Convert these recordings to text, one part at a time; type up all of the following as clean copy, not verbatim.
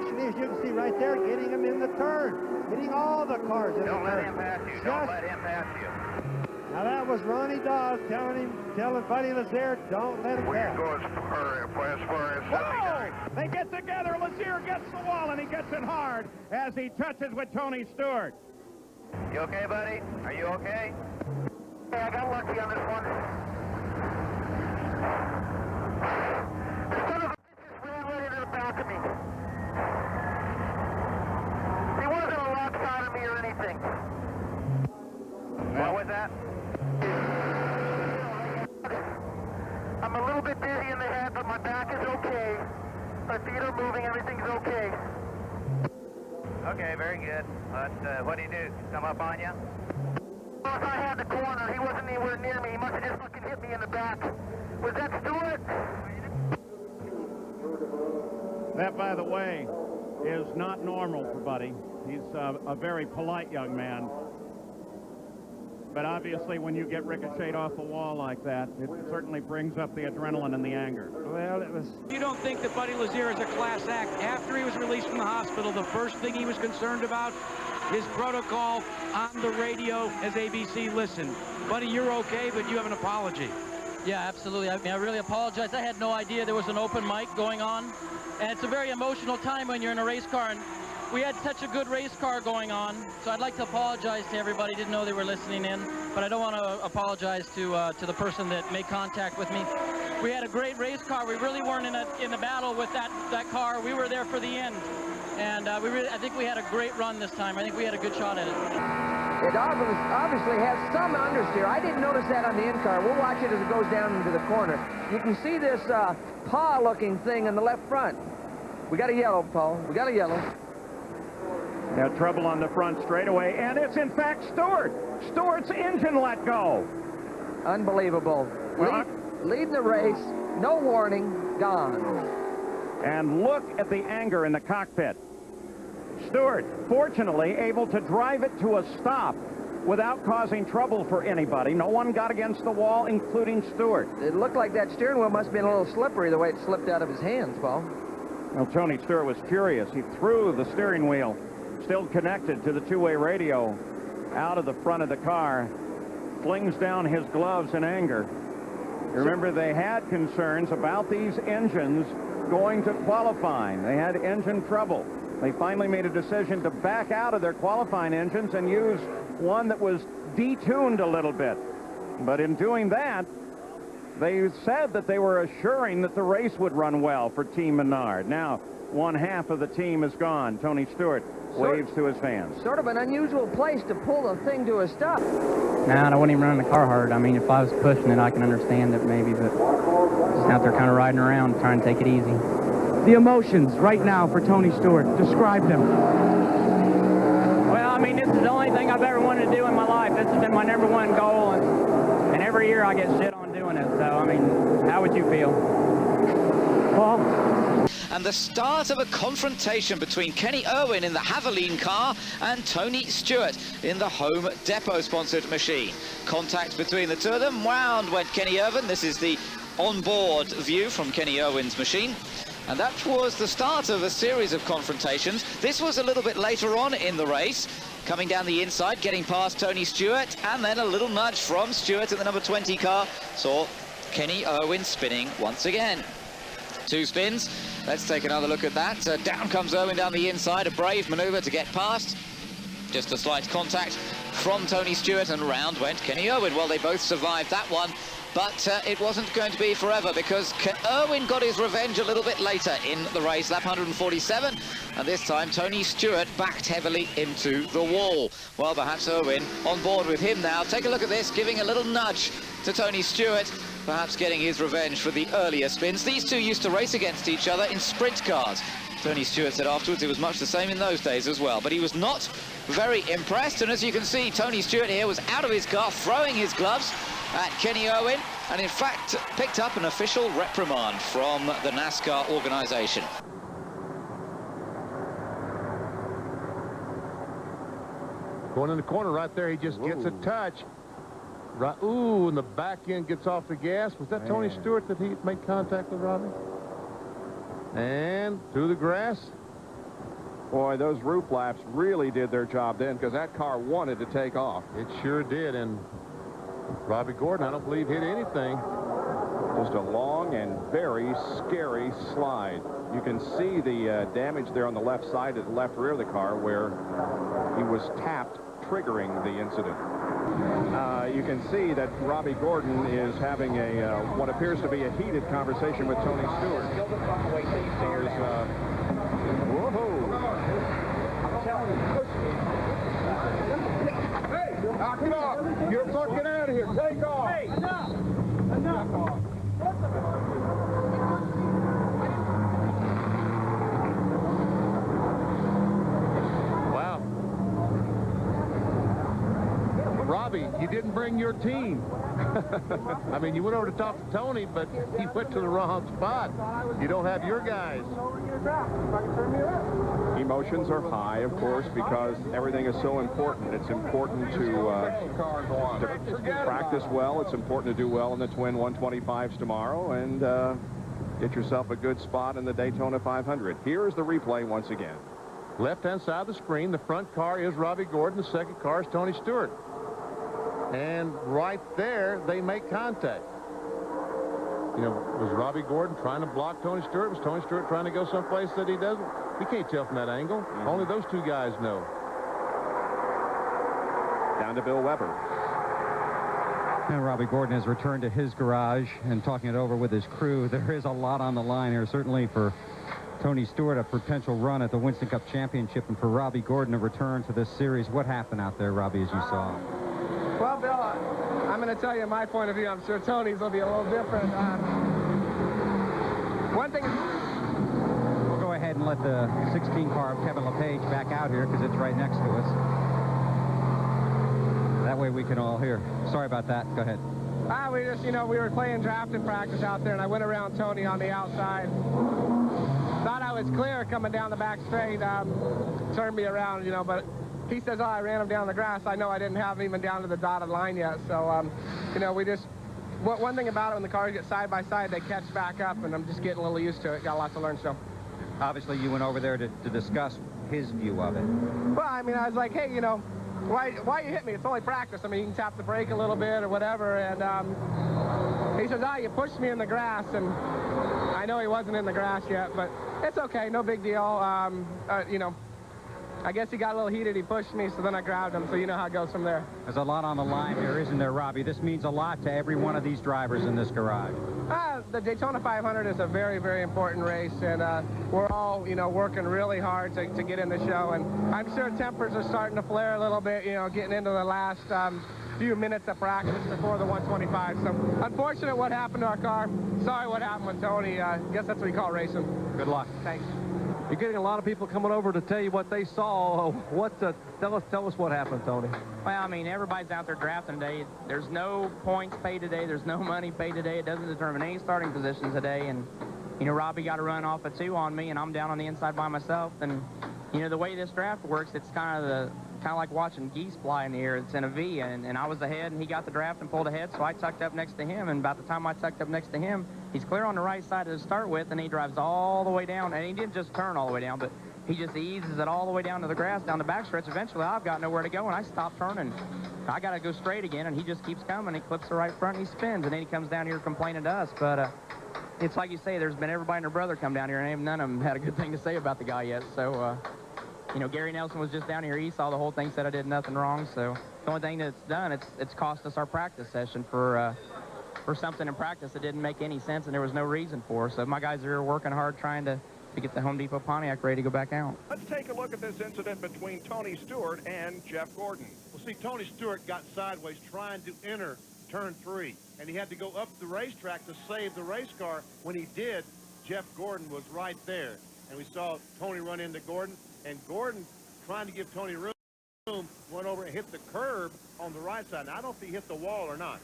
action is, you can see right there, getting him in the turn, hitting all the cars in the turn. Don't let him pass you. Don't let him pass you. Now that was Ronnie Dawes telling Buddy Lazier, don't let him pass. Go as far as Whoa! They get together. Lazier gets the wall, and he gets it hard as he touches with Tony Stewart. You okay, buddy? Are you okay? Yeah, I got lucky on this one. Son of a bitch just ran right into the back of me. He wasn't alongside of me or anything. What was that? I'm a little bit dizzy in the head, but my back is okay. My feet are moving, everything's okay. Okay, very good. But what did he do? Come up on you? Well, if I had the corner, he wasn't anywhere near me. He must have just fucking hit me in the back. Was that Stewart? That, by the way, is not normal for Buddy. He's a very polite young man. But obviously, when you get ricocheted off a wall like that, it certainly brings up the adrenaline and the anger. Well, it was... You don't think that Buddy Lazier is a class act? After he was released from the hospital, the first thing he was concerned about, his protocol on the radio as ABC listened. Buddy, you're okay, but you have an apology. Yeah, absolutely. I mean, I really apologize. I had no idea there was an open mic going on. And it's a very emotional time when you're in a race car. And we had such a good race car going on, so I'd like to apologize to everybody. Didn't know they were listening in, but I don't want to apologize to the person that made contact with me. We had a great race car. We really weren't in the battle with that car. We were there for the end, and I think we had a great run this time. I think we had a good shot at it. It obviously has some understeer. I didn't notice that on the in-car. We'll watch it as it goes down into the corner. You can see this paw-looking thing in the left front. We got a yellow, Paul. We got a yellow. Now trouble on the front straightaway, and it's in fact Stewart. Stewart's engine let go. Unbelievable. Well, leading the race, no warning, gone. And look at the anger in the cockpit. Stewart, fortunately, able to drive it to a stop without causing trouble for anybody. No one got against the wall, including Stewart. It looked like that steering wheel must have been a little slippery the way it slipped out of his hands, Paul. Well, Tony Stewart was furious. He threw the steering wheel, still connected to the two-way radio, out of the front of the car, flings down his gloves in anger. Remember, they had concerns about these engines going to qualifying. They had engine trouble. They finally made a decision to back out of their qualifying engines and use one that was detuned a little bit. But in doing that, they said that they were assuring that the race would run well for Team Menard. Now, one half of the team is gone. Tony Stewart waves to his fans. Sort of an unusual place to pull the thing to a stop. Nah, I wouldn't even run the car hard. I mean, if I was pushing it, I can understand it maybe, but just out there kind of riding around, trying to take it easy. The emotions right now for Tony Stewart. Describe them. Well, I mean, this is the only thing I've ever wanted to do in my life. This has been my #1 goal, and every year I get shit on doing it. So, I mean, how would you feel? Paul? And the start of a confrontation between Kenny Irwin in the Haviline car and Tony Stewart in the Home Depot-sponsored machine. Contact between the two of them. Wound went Kenny Irwin. This is the onboard view from Kenny Irwin's machine. And that was the start of a series of confrontations. This was a little bit later on in the race, coming down the inside, getting past Tony Stewart, and then a little nudge from Stewart in the number 20 car. Saw Kenny Irwin spinning once again. 2 spins. Let's take another look at that. Down comes Irwin down the inside, a brave maneuver to get past. Just a slight contact from Tony Stewart, and round went Kenny Irwin. Well, they both survived that one, but it wasn't going to be forever, because Irwin got his revenge a little bit later in the race, lap 147, and this time Tony Stewart backed heavily into the wall. Well, perhaps Irwin on board with him now. Take a look at this, giving a little nudge to Tony Stewart, perhaps getting his revenge for the earlier spins. These two used to race against each other in sprint cars. Tony Stewart said afterwards it was much the same in those days as well, but he was not very impressed, and as you can see, Tony Stewart here was out of his car, throwing his gloves at Kenny Irwin, and in fact picked up an official reprimand from the NASCAR organization. Going in the corner right there, he just gets a touch. Right, ooh, and the back end gets off the gas. Was that Tony Stewart that he made contact with, Robbie? And through the grass. Boy, those roof flaps really did their job then, because that car wanted to take off. It sure did, and Robbie Gordon, I don't believe, hit anything. Just a long and very scary slide. You can see the damage there on the left side of the left rear of the car where he was tapped, triggering the incident. You can see that Robbie Gordon is having a what appears to be a heated conversation with Tony Stewart. There's whoa! Hey, knock it off! You're fucking out of here! Take off! Hey, enough! Enough! Wow. Robbie, you didn't bring your team. I mean, you went over to talk to Tony, but he went to the wrong spot. You don't have your guys. Emotions are high, of course, because everything is so important. It's important to practice well. It's important to do well in the twin 125s tomorrow and get yourself a good spot in the Daytona 500. Here's the replay once again. Left-hand side of the screen, the front car is Robbie Gordon. The second car is Tony Stewart. And right there, they make contact. You know, was Robbie Gordon trying to block Tony Stewart? Was Tony Stewart trying to go someplace that he doesn't? We can't tell from that angle. Only those two guys know. Down to Bill Weber. And Robbie Gordon has returned to his garage and talking it over with his crew. There is a lot on the line here, certainly for Tony Stewart, a potential run at the Winston Cup Championship, and for Robbie Gordon, a return to this series. What happened out there, Robbie, as you saw? Well, Bill, I'm going to tell you my point of view. I'm sure Tony's will be a little different. One thing... We'll go ahead and let the 16 car of Kevin LePage back out here because it's right next to us. That way we can all hear. Sorry about that. Go ahead. We just, we were playing draft and practice out there, and I went around Tony on the outside. Thought I was clear coming down the back straight. Turned me around, but... He says, oh, I ran him down the grass. I know I didn't have him even down to the dotted line yet. So, we just... One thing about it, when the cars get side by side, they catch back up, and I'm just getting a little used to it. Got a lot to learn still. Obviously, you went over there to discuss his view of it. Well, I mean, I was like, hey, why you hit me? It's only practice. I mean, you can tap the brake a little bit or whatever. And he says, you pushed me in the grass. And I know he wasn't in the grass yet, but it's okay. No big deal. I guess he got a little heated. He pushed me, so then I grabbed him. So you know how it goes from there. There's a lot on the line here, isn't there, Robbie? This means a lot to every one of these drivers in this garage. The Daytona 500 is a very, very important race, and we're all, working really hard to get in the show. And I'm sure tempers are starting to flare a little bit, getting into the last few minutes of practice before the 125. So unfortunate what happened to our car. Sorry what happened with Tony. I guess that's what we call racing. Good luck. Thanks. You're getting a lot of people coming over to tell you what they saw. Tell us what happened, Tony. Well, I mean, everybody's out there drafting today. There's no points paid today. There's no money paid today. It doesn't determine any starting positions today. And, Robbie got a run off of 2 on me, and I'm down on the inside by myself. And, the way this draft works, it's kind of like watching geese fly in the air. It's in a V, and I was ahead, and he got the draft and pulled ahead, so I tucked up next to him. And about the time I tucked up next to him, he's clear on the right side to start with, and he drives all the way down. And he didn't just turn all the way down, but he just eases it all the way down to the grass, down the backstretch. Eventually, I've got nowhere to go, and I stop turning. I got to go straight again, and he just keeps coming. He clips the right front, and he spins, and then he comes down here complaining to us. But it's like you say, there's been everybody and their brother come down here, and none of them had a good thing to say about the guy yet. So, Gary Nelson was just down here. He saw the whole thing, said I did nothing wrong. So the only thing that's done, it's cost us our practice session for something in practice that didn't make any sense, and there was no reason for. So my guys are here working hard trying to get the Home Depot Pontiac ready to go back out. Let's take a look at this incident between Tony Stewart and Jeff Gordon. Well, see, Tony Stewart got sideways trying to enter turn 3, and he had to go up the racetrack to save the race car. When he did, Jeff Gordon was right there, and we saw Tony run into Gordon, and Gordon, trying to give Tony room, went over and hit the curb on the right side. Now, I don't know if he hit the wall or not.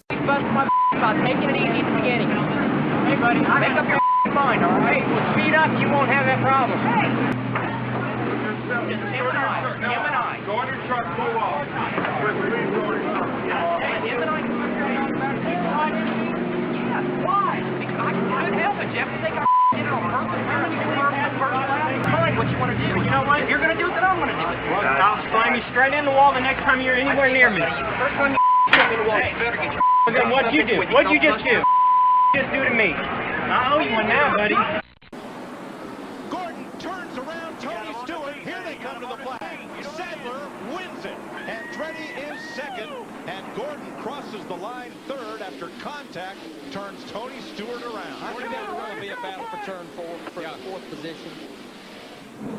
He's busting my about taking it easy at the beginning. Hey, buddy, make up your mind, all right? Speed up, you won't have that problem. Hey! Him and I. Gordon truck, move off. Him and I. Yeah, why? Because I couldn't help it, Jeff. They got on purpose. What you want want to do it. You know what? If you're going to do it, then I'm going to do it. I'll slam you straight in the wall the next time you're anywhere near me. First time you hit me in the wall, you better get your... Well, then what'd you do? What'd you just do? Just do to me. I owe you one now, buddy. Gordon turns around Tony Stewart. Here they come to the flag. Sadler wins it. Andretti is second. And Gordon crosses the line third after contact, turns Tony Stewart around. I think that will really be a battle for turn four, for the fourth position.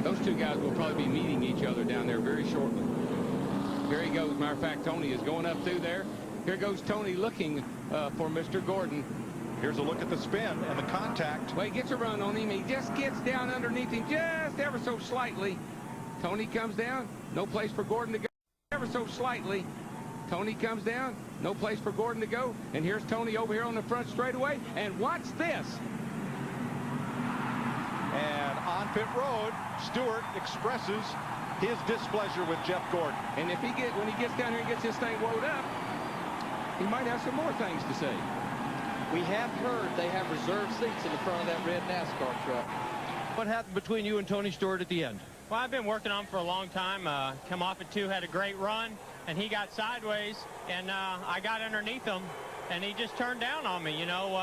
Those two guys will probably be meeting each other down there very shortly. Here he goes. Matter of fact, Tony is going up through there. Here goes Tony looking for Mr. Gordon. Here's a look at the spin and the contact. Well, he gets a run on him. He just gets down underneath him just ever so slightly. Tony comes down. No place for Gordon to go. Ever so slightly. Tony comes down. No place for Gordon to go. And here's Tony over here on the front straightaway. And watch this. And on pit road, Stewart expresses his displeasure with Jeff Gordon. And if when he gets down here and gets this thing wound up, he might have some more things to say. We have heard they have reserved seats in the front of that red NASCAR truck. What happened between you and Tony Stewart at the end? Well, I've been working on him for a long time. Come off at 2, had a great run, and he got sideways, and I got underneath him, and he just turned down on me. You know,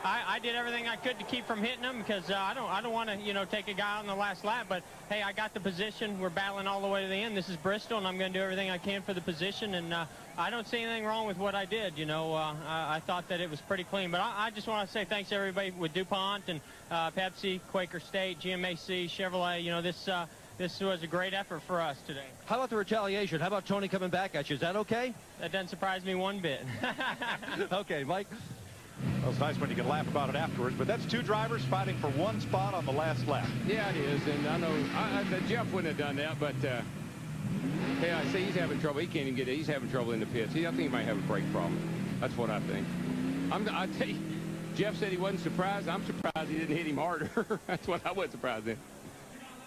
I did everything I could to keep from hitting him because I don't want to, you know, take a guy on the last lap. But hey, I got the position. We're battling all the way to the end. This is Bristol, and I'm going to do everything I can for the position. And I don't see anything wrong with what I did. You know, I thought that it was pretty clean. But I just want to say thanks to everybody with DuPont and Pepsi, Quaker State, GMAC, Chevrolet. You know, this was a great effort for us today. How about the retaliation? How about Tony coming back at you? Is that okay? That doesn't surprise me one bit. Okay, Mike. Well, it's nice when you can laugh about it afterwards, but that's two drivers fighting for one spot on the last lap. Yeah, it is, and I know Jeff wouldn't have done that, but yeah, I see he's having trouble. He can't even get it. He's having trouble in the pits. I think he might have a brake problem. That's what I think. I tell you, Jeff said he wasn't surprised. I'm surprised he didn't hit him harder. That's what I wasn't surprised in.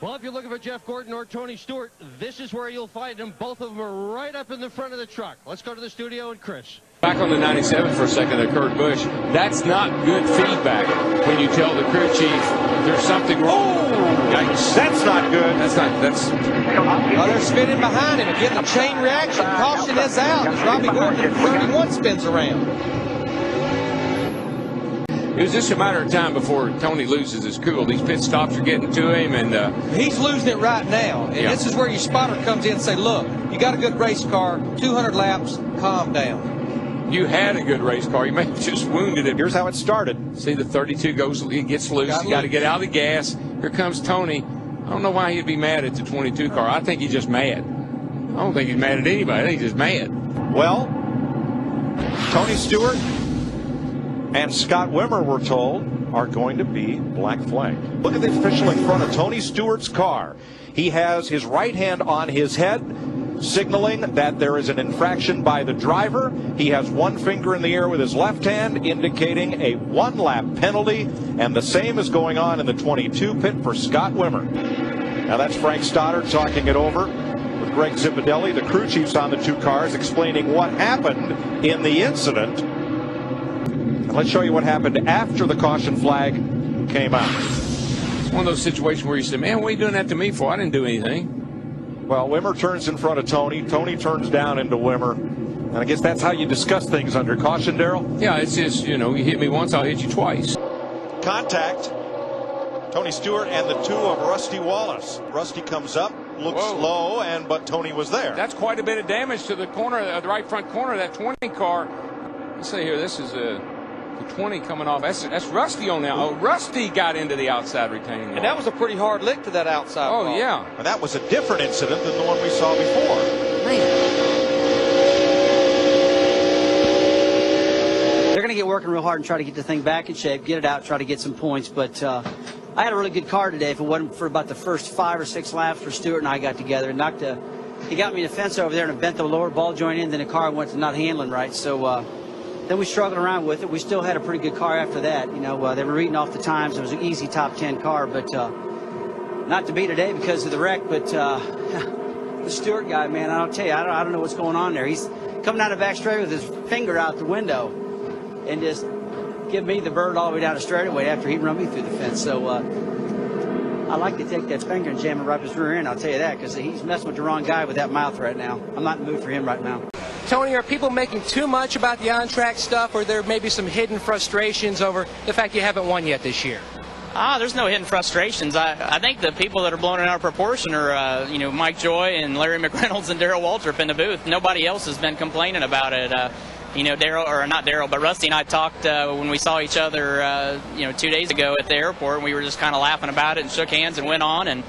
Well, if you're looking for Jeff Gordon or Tony Stewart, this is where you'll find them. Both of them are right up in the front of the truck. Let's go to the studio and Chris. Back on the 97 for a second of Kurt Busch. That's not good feedback when you tell the crew chief there's something wrong. Oh, yikes. That's not good. Oh, they're spinning behind him and getting a chain reaction. Caution is out as Robbie Gordon 31 spins around. It was just a matter of time before Tony loses his cool. These pit stops are getting to him, and he's losing it right now. And this is where your spotter comes in and say, look, you got a good race car, 200 laps, calm down. You had a good race car. You may have just wounded it. Here's how it started. See, the 32 gets loose. You got to get out of the gas. Here comes Tony. I don't know why he'd be mad at the 22 car. I think he's just mad. I don't think he's mad at anybody. I think he's just mad. Well, Tony Stewart and Scott Wimmer, we're told, are going to be black flagged. Look at the official in front of Tony Stewart's car. He has his right hand on his head, signaling that there is an infraction by the driver. He has one finger in the air with his left hand, indicating a one-lap penalty, and the same is going on in the 22 pit for Scott Wimmer. Now that's Frank Stoddard talking it over with Greg Zipadelli, the crew chiefs on the two cars, explaining what happened in the incident. And let's show you what happened after the caution flag came out. It's one of those situations where you say, man, what are you doing that to me for? I didn't do anything. Well, Wimmer turns in front of Tony. Tony turns down into Wimmer. And I guess that's how you discuss things under caution, Darrell? Yeah, it's just, you know, you hit me once, I'll hit you twice. Contact. Tony Stewart and the two of Rusty Wallace. Rusty comes up, looks low, but Tony was there. That's quite a bit of damage to the corner, the right front corner of that 20 car. Let's see here, this is the 20 coming off. That's Rusty on now. Oh, Rusty got into the outside retaining wall. And that was a pretty hard lick to that outside wall. Oh, yeah. And that was a different incident than the one we saw before. They're going to get working real hard and try to get the thing back in shape, get it out, try to get some points. But I had a really good car today. If it wasn't for about the first 5 or 6 laps where Stewart and I got together and he got me in the fence over there and bent the lower ball joint in, then the car went to not handling right. So then we struggled around with it. We still had a pretty good car after that. You know, they were reading off the times. It was an easy top 10 car, but not to be today because of the wreck. But the Stewart guy, man, I'll tell you, I don't know what's going on there. He's coming out of back straight with his finger out the window and just give me the bird all the way down the straightaway after he run me through the fence. So I like to take that finger and jam it right up his rear end, I'll tell you that, because he's messing with the wrong guy with that mouth right now. I'm not in the mood for him right now. Tony, are people making too much about the on-track stuff, or there may be some hidden frustrations over the fact you haven't won yet this year? There's no hidden frustrations. I think the people that are blowing it out of proportion are, Mike Joy and Larry McReynolds and Darrell Waltrip in the booth. Nobody else has been complaining about it. But Rusty and I talked when we saw each other, 2 days ago at the airport, and we were just kind of laughing about it and shook hands and went on. And,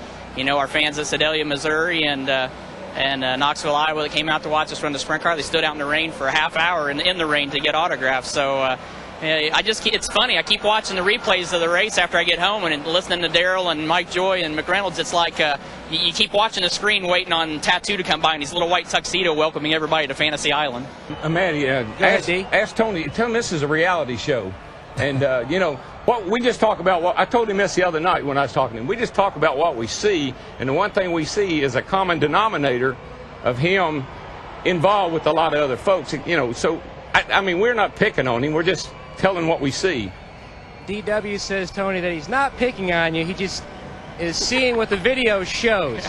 our fans at Sedalia, Missouri, and Knoxville, Iowa, that came out to watch us run the sprint car, they stood out in the rain for a half hour in the rain to get autographs. So it's funny. I keep watching the replays of the race after I get home and listening to Darrell and Mike Joy and McReynolds. It's like you keep watching the screen waiting on Tattoo to come by in his little white tuxedo welcoming everybody to Fantasy Island. Maddie, ask Tony, tell him this is a reality show. And, what we just talk about, I told him this the other night when I was talking to him, we just talk about what we see, and the one thing we see is a common denominator of him involved with a lot of other folks, so, I mean, we're not picking on him, we're just telling what we see. DW says, Tony, that he's not picking on you, he just is seeing what the video shows.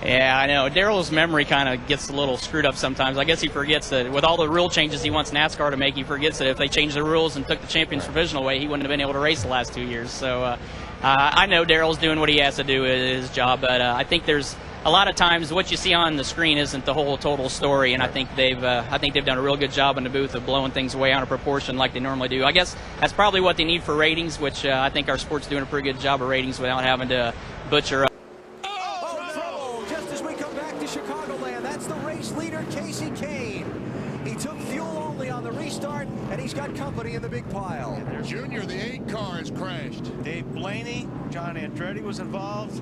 Yeah, I know. Darrell's memory kind of gets a little screwed up sometimes. I guess he forgets that with all the rule changes he wants NASCAR to make, he forgets that if they changed the rules and took the champions provisional away, he wouldn't have been able to race the last 2 years. So I know Darrell's doing what he has to do at his job, but I think there's a lot of times what you see on the screen isn't the whole total story, and I think they've done a real good job in the booth of blowing things way out of proportion like they normally do. I guess that's probably what they need for ratings, which I think our sport's doing a pretty good job of ratings without having to butcher up. And he's got company in the big pile. Junior, the 8 car has crashed. Dave Blaney, John Andretti was involved.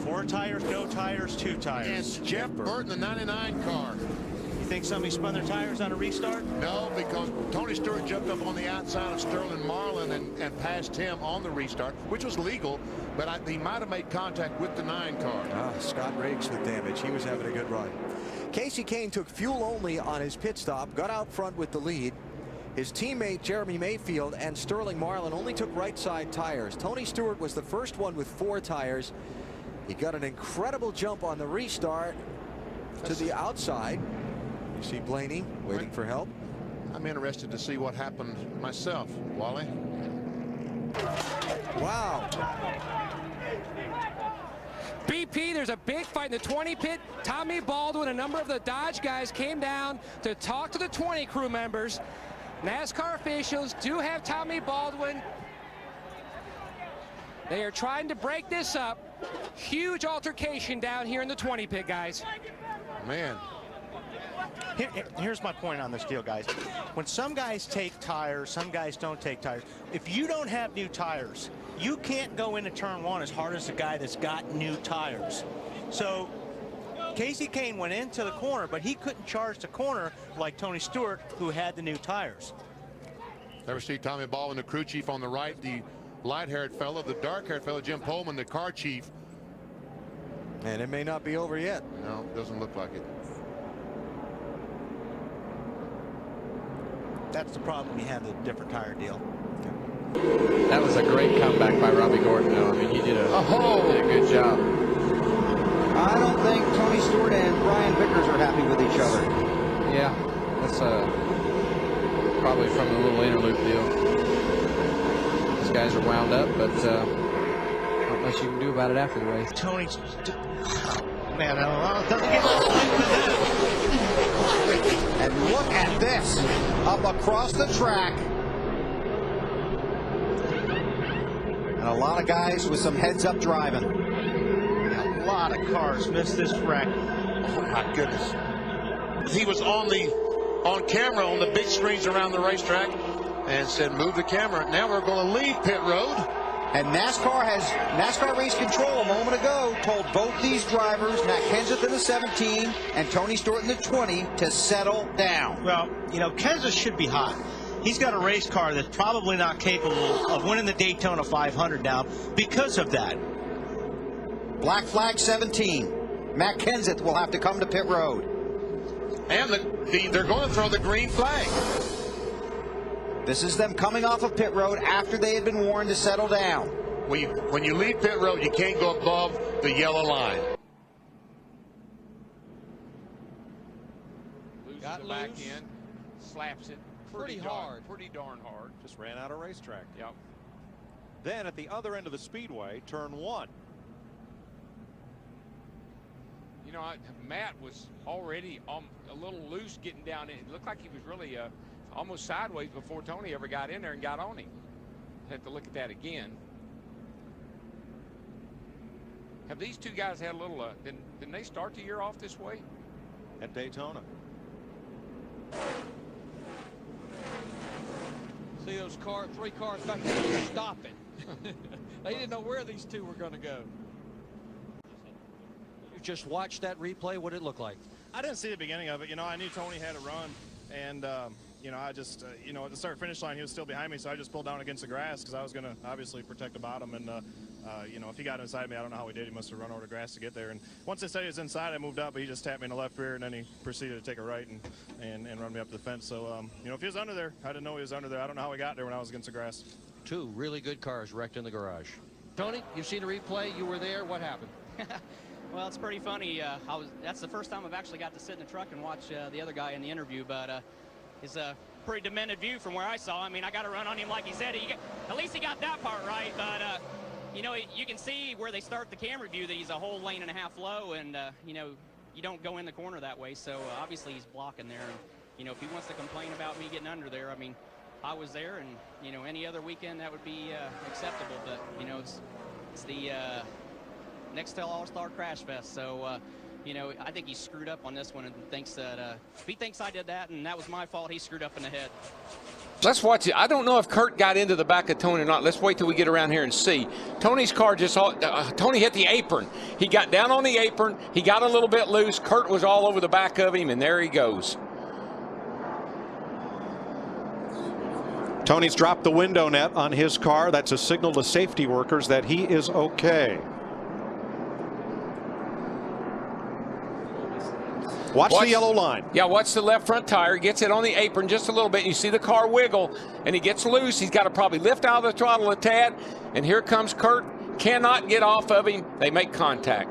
4 tires, no tires, 2 tires. And Jeff Burton, the 99 car. You think somebody spun their tires on a restart? No, because Tony Stewart jumped up on the outside of Sterling Marlin and passed him on the restart, which was legal, but he might have made contact with the 9 car. Scott Riggs with damage. He was having a good run. Casey Kane took fuel only on his pit stop, got out front with the lead. His teammate Jeremy Mayfield and Sterling Marlin only took right side tires. Tony Stewart was the first one with 4 tires. He got an incredible jump on the restart to the outside. You see Blaney waiting for help. I'm interested to see what happened myself, Wally. Wow. BP, there's a big fight in the 20 pit. Tommy Baldwin, a number of the Dodge guys came down to talk to the 20 crew members. NASCAR officials do have Tommy Baldwin. They are trying to break this up. Huge altercation down here in the 20 pit, guys. Man. Here's my point on this deal, guys. When some guys take tires, some guys don't take tires. If you don't have new tires, you can't go into turn 1 as hard as the guy that's got new tires. So Casey Kane went into the corner, but he couldn't charge the corner like Tony Stewart, who had the new tires. Ever see Tommy Baldwin, the crew chief on the right, the light-haired fellow, the dark-haired fellow, Jim Pullman, the car chief. And it may not be over yet. No, it doesn't look like it. That's the problem when you have the different tire deal. That was a great comeback by Robbie Gordon, though. I mean, he did a good job. I don't think Tony Stewart and Brian Vickers are happy with each other. Yeah, that's probably from the little interlude deal. These guys are wound up, but not much you can do about it after the race. Tony, man, doesn't get that. And look at this, up across the track. And a lot of guys with some heads-up driving. A lot of cars missed this wreck. Oh my goodness. He was on camera on the big screens around the racetrack and said, move the camera. Now we're going to leave pit road. And NASCAR Race Control a moment ago told both these drivers, Matt Kenseth in the 17 and Tony Stewart in the 20, to settle down. Well, you know, Kenseth should be hot. He's got a race car that's probably not capable of winning the Daytona 500 now because of that. Black flag 17. Matt Kenseth will have to come to pit road. And they're going to throw the green flag. This is them coming off of pit road after they had been warned to settle down. when you leave pit road, you can't go above the yellow line. Got the back end, slaps it pretty hard, pretty darn hard. Just ran out of racetrack. Yep. Then at the other end of the speedway, turn 1. You know, Matt was already a little loose getting down in. It looked like he was really almost sideways before Tony ever got in there and got on him. Had to look at that again. Have these two guys had a little, didn't they start the year off this way? At Daytona. See those three cars back there stopping. They didn't know where these two were going to go. You just watched that replay. What did it look like? I didn't see the beginning of it. You know, I knew Tony had a run, and you know, I just, you know, at the start finish line, he was still behind me, so I just pulled down against the grass because I was going to obviously protect the bottom. And you know, if he got inside me, I don't know how he did. He must have run over the grass to get there. And once they said he was inside, I moved up, but he just tapped me in the left rear, and then he proceeded to take a right and run me up the fence. So, you know, if he was under there, I didn't know he was under there. I don't know how he got there when I was against the grass. Two really good cars wrecked in the garage. Tony, you've seen the replay. You were there. What happened? Well, it's pretty funny. That's the first time I've actually got to sit in the truck and watch the other guy in the interview, but it's a pretty demented view from where I saw. I mean, I got to run on him like he said. At least he got that part right, but you know, you can see where they start the camera view that he's a whole lane and a half low, and you know, you don't go in the corner that way, so obviously he's blocking there. And you know, if he wants to complain about me getting under there, I mean, I was there, and you know, any other weekend that would be acceptable, but you know, it's the Nextel All-Star Crash Fest, so you know, I think he screwed up on this one and thinks that if he thinks I did that and that was my fault, he screwed up in the head. Let's watch it. I don't know if Kurt got into the back of Tony or not. Let's wait till we get around here and see. Tony's car just, Tony hit the apron. He got down on the apron. He got a little bit loose. Kurt was all over the back of him, and there he goes. Tony's dropped the window net on his car. That's a signal to safety workers that he is okay. Watch the yellow line. Yeah, watch the left front tire. Gets it on the apron just a little bit. You see the car wiggle, and he gets loose. He's got to probably lift out of the throttle a tad. And here comes Kurt. Cannot get off of him. They make contact.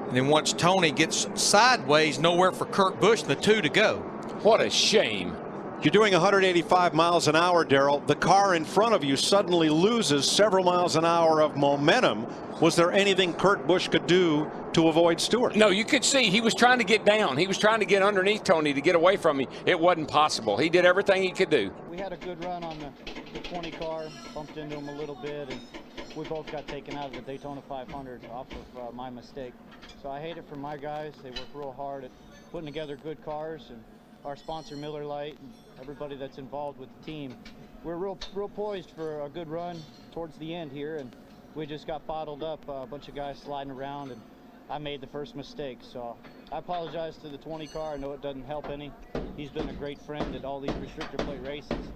And then once Tony gets sideways, nowhere for Kurt Busch and the two to go. What a shame. You're doing 185 miles an hour, Darrell. The car in front of you suddenly loses several miles an hour of momentum. Was there anything Kurt Busch could do to avoid Stewart? No, you could see he was trying to get down. He was trying to get underneath Tony to get away from me. It wasn't possible. He did everything he could do. We had a good run on the 20 car, bumped into him a little bit, and we both got taken out of the Daytona 500 off of my mistake. So I hate it for my guys. They work real hard at putting together good cars, and our sponsor Miller Lite and everybody that's involved with the team. We're real poised for a good run towards the end here, and we just got bottled up, a bunch of guys sliding around, and I made the first mistake. So I apologize to the 20 car. I know it doesn't help any. He's been a great friend at all these restrictor plate races.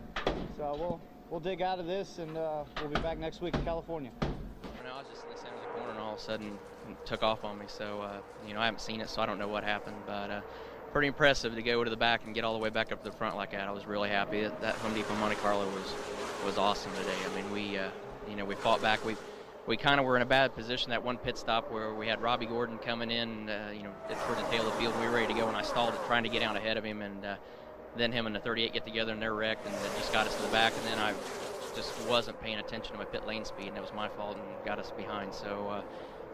So we'll dig out of this, and we'll be back next week in California. I was just in the center of the corner, and all of a sudden it took off on me. So you know, I haven't seen it, so I don't know what happened, but pretty impressive to go to the back and get all the way back up to the front like that. I was really happy. That Home Depot Monte Carlo was awesome today. I mean, we you know, we fought back. We kind of were in a bad position that one pit stop where we had Robbie Gordon coming in, you know, toward the tail of the field. We were ready to go, and I stalled it trying to get out ahead of him, and then him and the 38 get together, and they're wrecked, and it just got us to the back, and then I just wasn't paying attention to my pit lane speed, and it was my fault and got us behind. So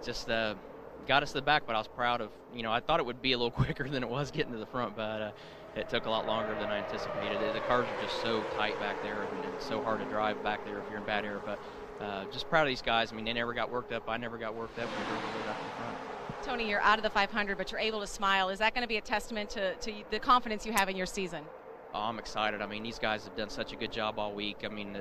just got us to the back, but I was proud of, you know, I thought it would be a little quicker than it was getting to the front, but it took a lot longer than I anticipated. The cars are just so tight back there, and it's so hard to drive back there if you're in bad air, but just proud of these guys. I mean, they never got worked up. I never got worked up. We drove right up in front. Tony, you're out of the 500, but you're able to smile. Is that going to be a testament to the confidence you have in your season? Oh, I'm excited. I mean, these guys have done such a good job all week. I mean,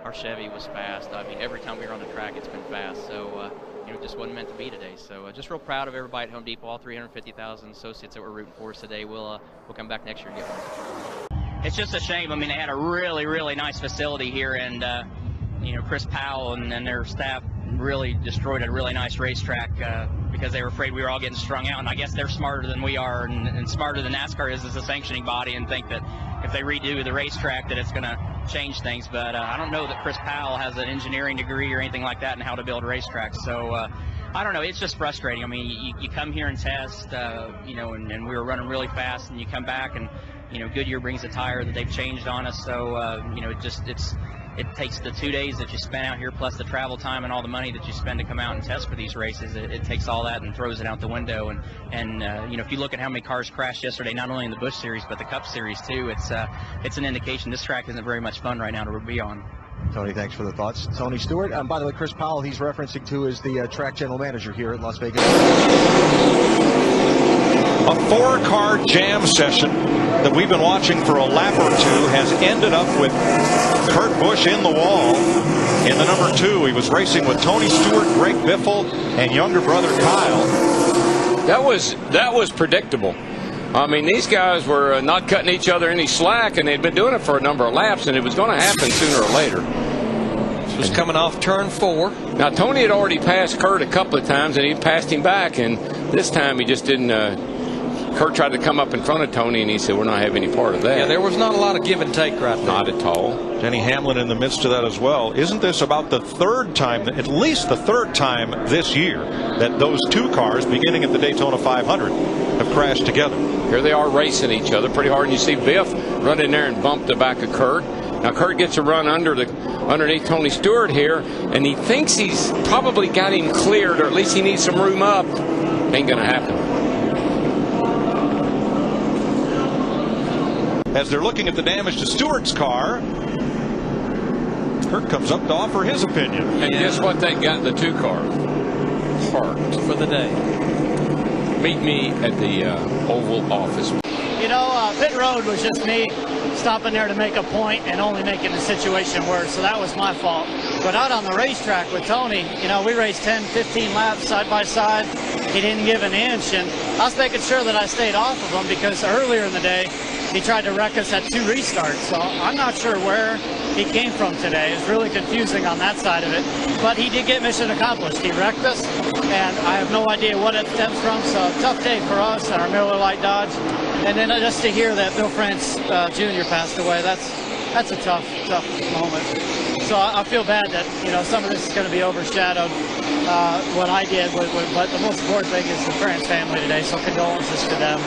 our Chevy was fast. I mean, every time we were on the track, it's been fast. So, you know, it just wasn't meant to be today. So, just real proud of everybody at Home Depot, all 350,000 associates that were rooting for us today. We'll come back next year and get one. It's just a shame. I mean, they had a really, really nice facility here, and you know, Chris Powell and their staff really destroyed a really nice racetrack because they were afraid we were all getting strung out. And I guess they're smarter than we are, and smarter than NASCAR is as a sanctioning body, and think that if they redo the racetrack, that it's going to change things. But I don't know that Chris Powell has an engineering degree or anything like that in how to build racetracks. So I don't know. It's just frustrating. I mean, you come here and test, you know, and we were running really fast, and you come back and, you know, Goodyear brings a tire that they've changed on us. So, you know, it takes the 2 days that you spend out here plus the travel time and all the money that you spend to come out and test for these races. It takes all that and throws it out the window. And you know, if you look at how many cars crashed yesterday, not only in the Busch Series but the Cup Series too, it's an indication this track isn't very much fun right now to be on. Tony, thanks for the thoughts. Tony Stewart. By the way, Chris Powell, he's referencing to is the track general manager here at Las Vegas. A 4-car jam session that we've been watching for a lap or two has ended up with Kurt Busch in the wall in the number 2. He was racing with Tony Stewart, Greg Biffle, and younger brother Kyle. That was predictable. I mean, these guys were not cutting each other any slack, and they'd been doing it for a number of laps, and it was going to happen sooner or later. This was coming off turn 4. Now, Tony had already passed Kurt a couple of times, and he passed him back, and this time he just didn't. Kurt tried to come up in front of Tony, and he said, we're not having any part of that. Yeah, there was not a lot of give and take right there. Not at all. Denny Hamlin in the midst of that as well. Isn't this about the 3rd time, at least the 3rd time this year, that those 2 cars, beginning at the Daytona 500, have crashed together? Here they are racing each other pretty hard, and you see Biff run in there and bump the back of Kurt. Now Kurt gets a run underneath Tony Stewart here, and he thinks he's probably got him cleared, or at least he needs some room up. Ain't gonna happen. As they're looking at the damage to Stewart's car, Kurt comes up to offer his opinion. And guess what? They got the 2 car parked for the day. Meet me at the Oval Office. You know, pit road was just me stopping there to make a point and only making the situation worse, so that was my fault. But out on the racetrack with Tony, you know, we raced 10, 15 laps side by side. He didn't give an inch, and I was making sure that I stayed off of him because earlier in the day, he tried to wreck us at 2 restarts, so I'm not sure where he came from today. It's really confusing on that side of it, but he did get mission accomplished. He wrecked us, and I have no idea what it stems from, so tough day for us and our Miller Lite Dodge. And then just to hear that Bill France Jr. passed away, that's a tough moment. So I feel bad that, you know, some of this is going to be overshadowed what I did, but the most important thing is the France family today, so condolences to them.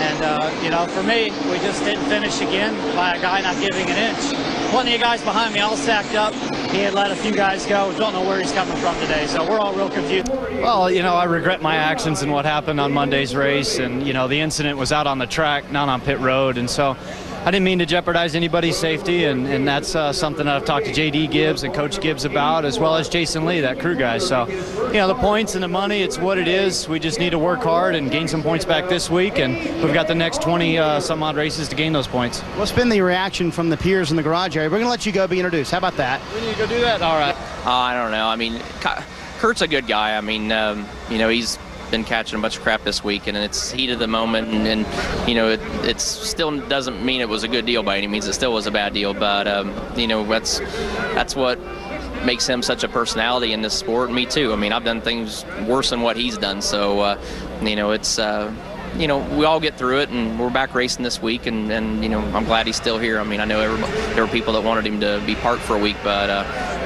And, you know, for me, we just didn't finish again by a guy not giving an inch. Plenty of guys behind me all stacked up. He had let a few guys go. Don't know where he's coming from today, so we're all real confused. Well, you know, I regret my actions and what happened on Monday's race, and, you know, the incident was out on the track, not on pit road, and so I didn't mean to jeopardize anybody's safety, and that's something that I've talked to J.D. Gibbs and Coach Gibbs about, as well as Jason Lee, that crew guy. So, you know, the points and the money, it's what it is. We just need to work hard and gain some points back this week, and we've got the next 20 some odd races to gain those points. What's been the reaction from the peers in the garage area? We're going to let you go be introduced. How about that? We need to go do that? All right. I don't know. I mean, Kurt's a good guy. I mean, you know, he's been catching a bunch of crap this week, and it's heat of the moment, and you know, it still doesn't mean it was a good deal by any means. It still was a bad deal, but you know, that's what makes him such a personality in this sport. Me too. I mean, I've done things worse than what he's done, so you know, it's you know, we all get through it, and we're back racing this week, and you know, I'm glad he's still here. I mean, I know there were people that wanted him to be parked for a week, but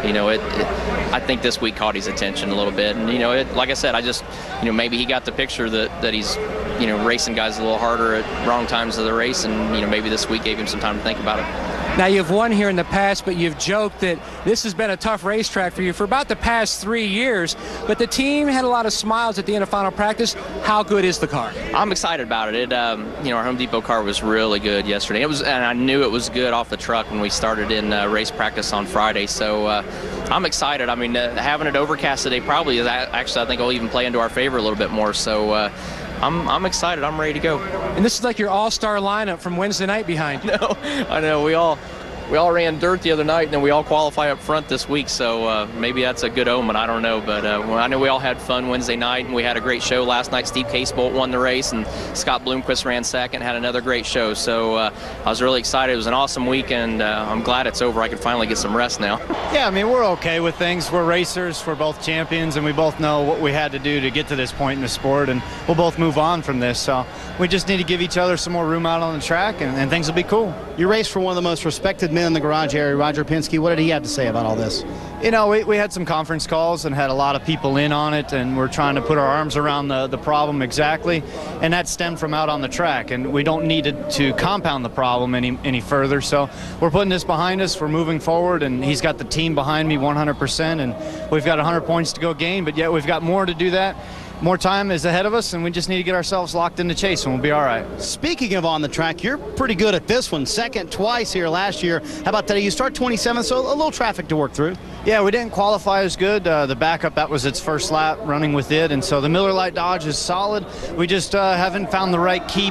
you know, I think this week caught his attention a little bit, and you know, like I said, I just, you know, maybe he got the picture that he's, you know, racing guys a little harder at wrong times of the race, and you know, maybe this week gave him some time to think about it. Now, you've won here in the past, but you've joked that this has been a tough racetrack for you for about the past 3 years, but the team had a lot of smiles at the end of final practice. How good is the car? I'm excited about it. You know, our Home Depot car was really good yesterday. It was, and I knew it was good off the truck when we started in race practice on Friday, so I'm excited. I mean, having it overcast today probably is actually, I think, will even play into our favor a little bit more, so I'm excited. I'm ready to go. And this is like your all-star lineup from Wednesday night behind you. No, I know. We all we all ran dirt the other night, and then we all qualify up front this week, so maybe that's a good omen. I don't know, but well, I know we all had fun Wednesday night, and we had a great show last night. Steve Casebolt won the race, and Scott Bloomquist ran second, had another great show. So I was really excited. It was an awesome weekend. I'm glad it's over. I can finally get some rest now. Yeah, I mean, we're okay with things. We're racers. We're both champions, and we both know what we had to do to get to this point in the sport, and we'll both move on from this. So we just need to give each other some more room out on the track, and things will be cool. You raced for one of the most respected men in the garage area, Roger Penske. What did he have to say about all this? You know, we had some conference calls and had a lot of people in on it, and we're trying to put our arms around the problem exactly, and that stemmed from out on the track, and we don't need to compound the problem any further. So we're putting this behind us. We're moving forward, and he's got the team behind me 100%, and we've got 100 points to go gain, but yet we've got more to do that. More time is ahead of us, and we just need to get ourselves locked in the chase, and we'll be all right. Speaking of on the track, you're pretty good at this one. Second twice here last year. How about today? You start 27th, so a little traffic to work through. Yeah, we didn't qualify as good. The backup, that was its first lap running with it, and so the Miller Lite Dodge is solid. We just haven't found the right key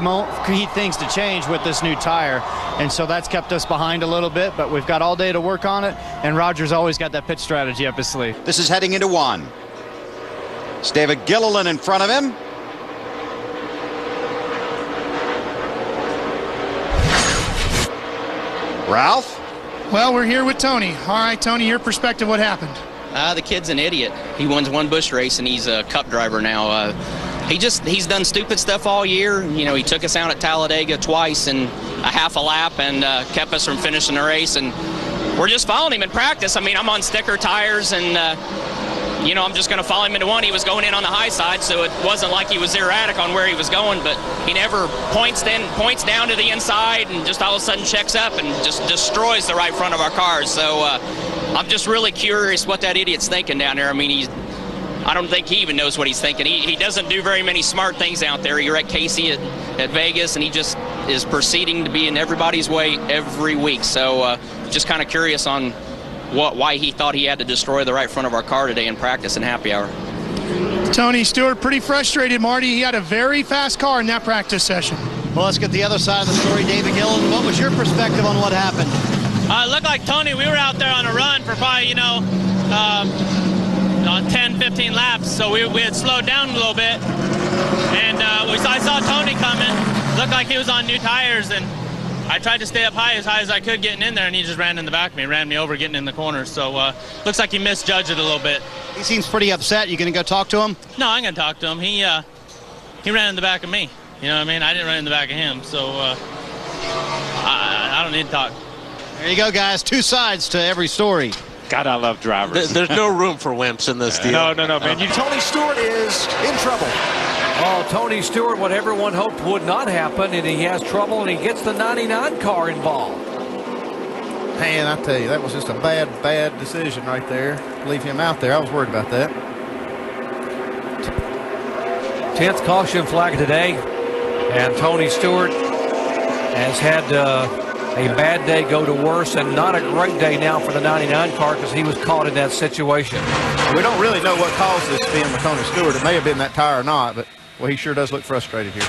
things to change with this new tire, and so that's kept us behind a little bit, but we've got all day to work on it, and Roger's always got that pit strategy up his sleeve. This is heading into one. It's David Gilliland in front of him. Ralph? Well, we're here with Tony. All right, Tony, your perspective, what happened? The kid's an idiot. He wins one Busch race, and he's a cup driver now. He's done stupid stuff all year. You know, he took us out at Talladega twice in a half a lap and kept us from finishing the race, and we're just following him in practice. I mean, I'm on sticker tires, and you know, I'm just going to follow him into one. He was going in on the high side, so it wasn't like he was erratic on where he was going, but he never points down to the inside and just all of a sudden checks up and just destroys the right front of our cars. So I'm just really curious what that idiot's thinking down there. I mean, I don't think he even knows what he's thinking. He doesn't do very many smart things out there. You're at Casey at Vegas, and he just is proceeding to be in everybody's way every week. So just kind of curious on why he thought he had to destroy the right front of our car today in practice and happy hour. Tony Stewart pretty frustrated, Marty. He had a very fast car in that practice session. Well, let's get the other side of the story. David Gilliland, what was your perspective on what happened? It looked like Tony, we were out there on a run for probably, 10, 15 laps, so we had slowed down a little bit. And I saw Tony coming. Looked like he was on new tires, and I tried to stay up high as I could getting in there, and he just ran in the back of me, ran me over getting in the corner. So looks like he misjudged it a little bit. He seems pretty upset. You going to go talk to him? No, I'm going to talk to him. He ran in the back of me. You know what I mean? I didn't run in the back of him, so I don't need to talk. There you go, guys. Two sides to every story. God, I love drivers. There's no room for wimps in this deal. No, man. Tony Stewart is in trouble. Oh, Tony Stewart, what everyone hoped would not happen, and he has trouble, and he gets the 99 car involved. Man, I tell you, that was just a bad decision right there. Leave him out there. I was worried about that. 10th caution flag today, and Tony Stewart has had a bad day go to worse, and not a great day now for the 99 car because he was caught in that situation. We don't really know what caused this spin with Tony Stewart. It may have been that tire or not, but well, he sure does look frustrated here.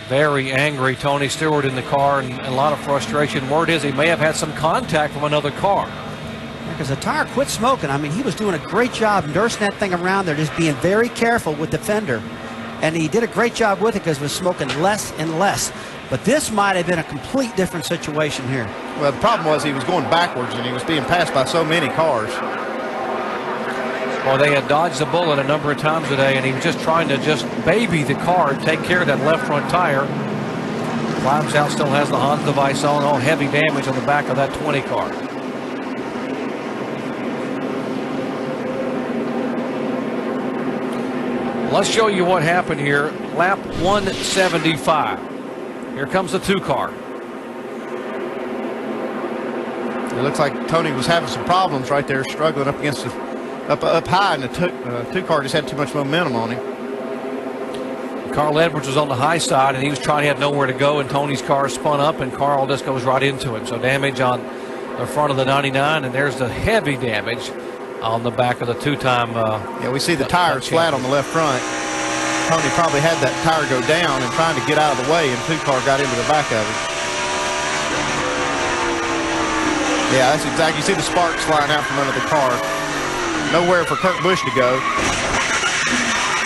Very angry Tony Stewart in the car, and a lot of frustration. Word is he may have had some contact from another car. Because the tire quit smoking. I mean, he was doing a great job nursing that thing around there, just being very careful with the fender. And he did a great job with it because it was smoking less and less. But this might have been a complete different situation here. Well, the problem was he was going backwards, and he was being passed by so many cars. Well, they had dodged the bullet a number of times today, and he was just trying to just baby the car and take care of that left front tire. Climbs out, still has the Honda device on. All heavy damage on the back of that 20 car. Let's show you what happened here. Lap 175. Here comes the 2 car. It looks like Tony was having some problems right there, struggling up against the up high, and the 2 car just had too much momentum on him. Carl Edwards was on the high side, and he was trying, he had nowhere to go, and Tony's car spun up, and Carl just goes right into him. So damage on the front of the 99, and there's the heavy damage on the back of the 2-time. Yeah, we see the tires flat on the left front. Tony probably had that tire go down and trying to get out of the way, and 2 car got into the back of it. Yeah, that's exactly. You see the sparks flying out from under the car. Nowhere for Kurt Busch to go.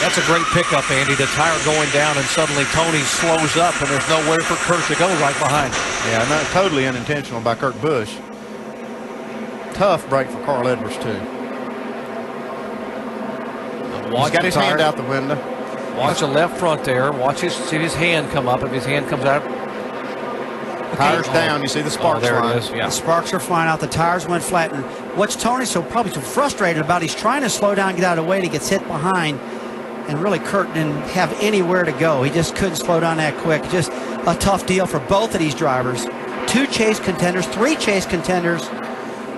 That's a great pickup, Andy. The tire going down, and suddenly Tony slows up, and there's nowhere for Kurt to go right behind. Yeah, not totally unintentional by Kurt Busch. Tough break for Carl Edwards, too. He's got his hand out the window. Watch the left front there. See his hand come up. If his hand comes out. Tires down. You see the sparks flying. It is. Yeah. The sparks are flying out. The tires went flat. And what's Tony probably so frustrated about? He's trying to slow down, get out of the way, and he gets hit behind. And really, Kurt didn't have anywhere to go. He just couldn't slow down that quick. Just a tough deal for both of these drivers. 2 chase contenders, 3 chase contenders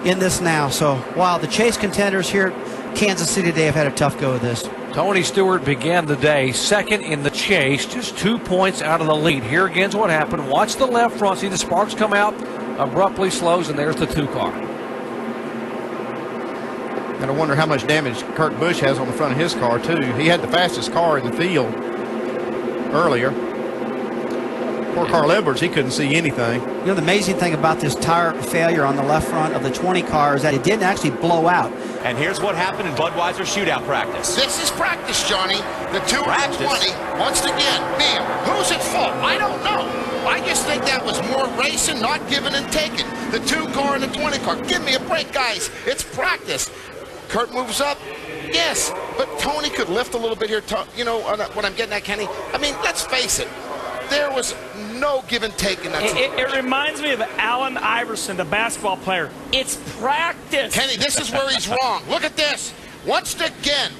in this now. So, wow, the chase contenders here at Kansas City today have had a tough go of this. Tony Stewart began the day second in the chase, just 2 points out of the lead. Here again's what happened. Watch the left front. See the sparks come out, abruptly slows, and there's the 2 car. And I wonder how much damage Kurt Busch has on the front of his car, too. He had the fastest car in the field earlier. Poor Carl Edwards, he couldn't see anything. You know, the amazing thing about this tire failure on the left front of the 20 car is that it didn't actually blow out. And here's what happened in Budweiser Shootout practice. This is practice, Johnny. The 2 and the 20, once again, bam. Who's at fault? I don't know. I just think that was more racing, not giving and taking. The 2 car and the 20 car. Give me a break, guys. It's practice. Kurt moves up, yes, but Tony could lift a little bit here. You know what I'm getting at, Kenny? I mean, let's face it. There was no give and take in that. It reminds me of Allen Iverson, the basketball player. It's practice. Kenny, this is where he's wrong. Look at this. Once again,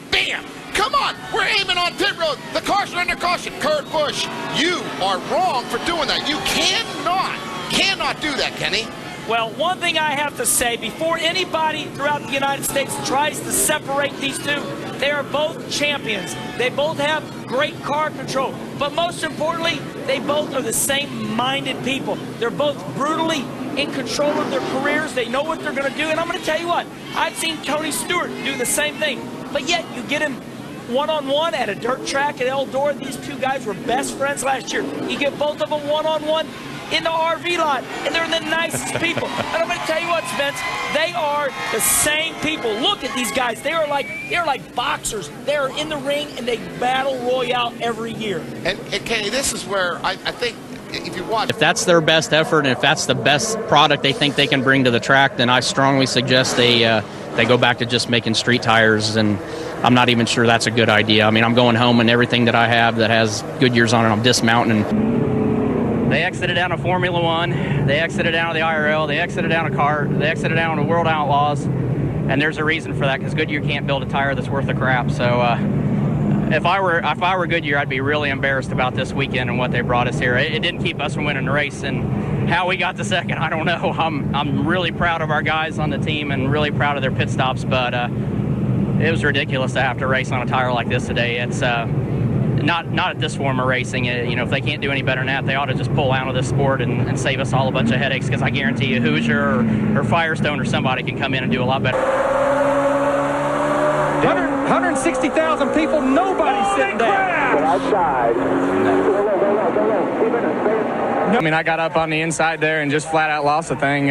bam. Come on, we're aiming on pit road. The cars are under caution. Kurt Busch, you are wrong for doing that. You cannot do that, Kenny. Well, one thing I have to say, before anybody throughout the United States tries to separate these two, they are both champions. They both have great car control. But most importantly, they both are the same-minded people. They're both brutally in control of their careers. They know what they're going to do. And I'm going to tell you what, I've seen Tony Stewart do the same thing. But yet, you get him one-on-one at a dirt track at Eldora. These 2 guys were best friends last year. You get both of them one-on-one in the RV lot, and they're the nicest people. And I'm going to tell you what, Spence, they are the same people. Look at these guys. They're like boxers. They're in the ring, and they battle royale every year. And Kenny, this is where I think if you watch. If that's their best effort, and if that's the best product they think they can bring to the track, then I strongly suggest they go back to just making street tires, and I'm not even sure that's a good idea. I mean, I'm going home, and everything that I have that has Goodyears on it, I'm dismounting. They exited down to Formula One. They exited down to the IRL. They exited down to CART. They exited down to World Outlaws. And there's a reason for that, because Goodyear can't build a tire that's worth the crap. So if I were Goodyear, I'd be really embarrassed about this weekend and what they brought us here. It didn't keep us from winning the race, and how we got to second, I don't know. I'm really proud of our guys on the team and really proud of their pit stops, but it was ridiculous to have to race on a tire like this today. It's not at this form of racing. You know, if they can't do any better than that, they ought to just pull out of this sport and save us all a bunch of headaches, because I guarantee you Hoosier or Firestone or somebody can come in and do a lot better. 160,000 people, nobody's sitting down. Outside. I mean, I got up on the inside there and just flat out lost the thing.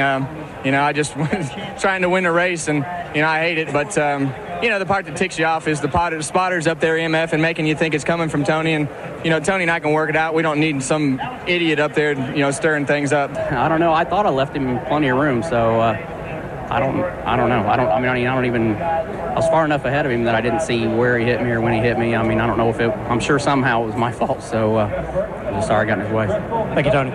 You know, I just was trying to win the race, and, you know, I hate it, but you know, the part that ticks you off is the spotters up there EMF and making you think it's coming from Tony. And, you know, Tony and I can work it out. We don't need some idiot up there, you know, stirring things up. I don't know. I thought I left him plenty of room, so I don't know. I was far enough ahead of him that I didn't see where he hit me or when he hit me. I mean, I don't know if I'm sure somehow it was my fault, so I'm just sorry I got in his way. Thank you, Tony.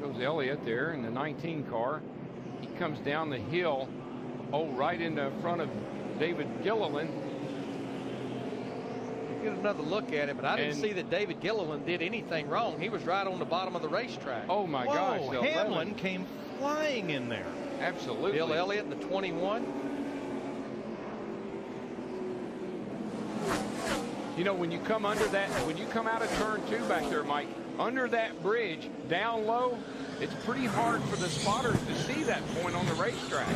Goes Elliott there in the 19 car. He comes down the hill. Right in the front of David Gilliland. Get another look at it, but I didn't see that David Gilliland did anything wrong. He was right on the bottom of the racetrack. Oh my gosh! Hamlin came flying in there. Absolutely. Bill Elliott in the 21. You know, when you come under that, when you come out of turn 2 back there, Mike, under that bridge, down low, it's pretty hard for the spotters to see that point on the racetrack.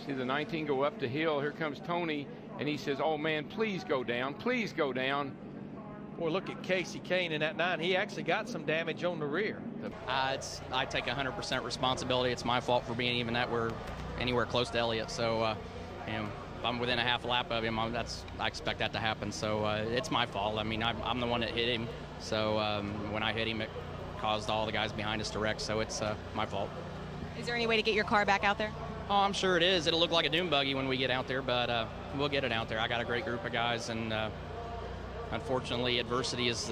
See the 19 go up the hill. Here comes Tony and he says, "Oh man, please go down, please go down." Boy, look at Casey Kane in that 9. He actually got some damage on the rear. I take 100% responsibility. It's my fault for being even anywhere close to Elliott. So, you know, if I'm within a half lap of him, I expect that to happen. So it's my fault. I mean, I'm the one that hit him. So when I hit him, it caused all the guys behind us to wreck. So it's my fault. Is there any way to get your car back out there? Oh, I'm sure it is. It'll look like a dune buggy when we get out there, but we'll get it out there. I got a great group of guys, and unfortunately, adversity is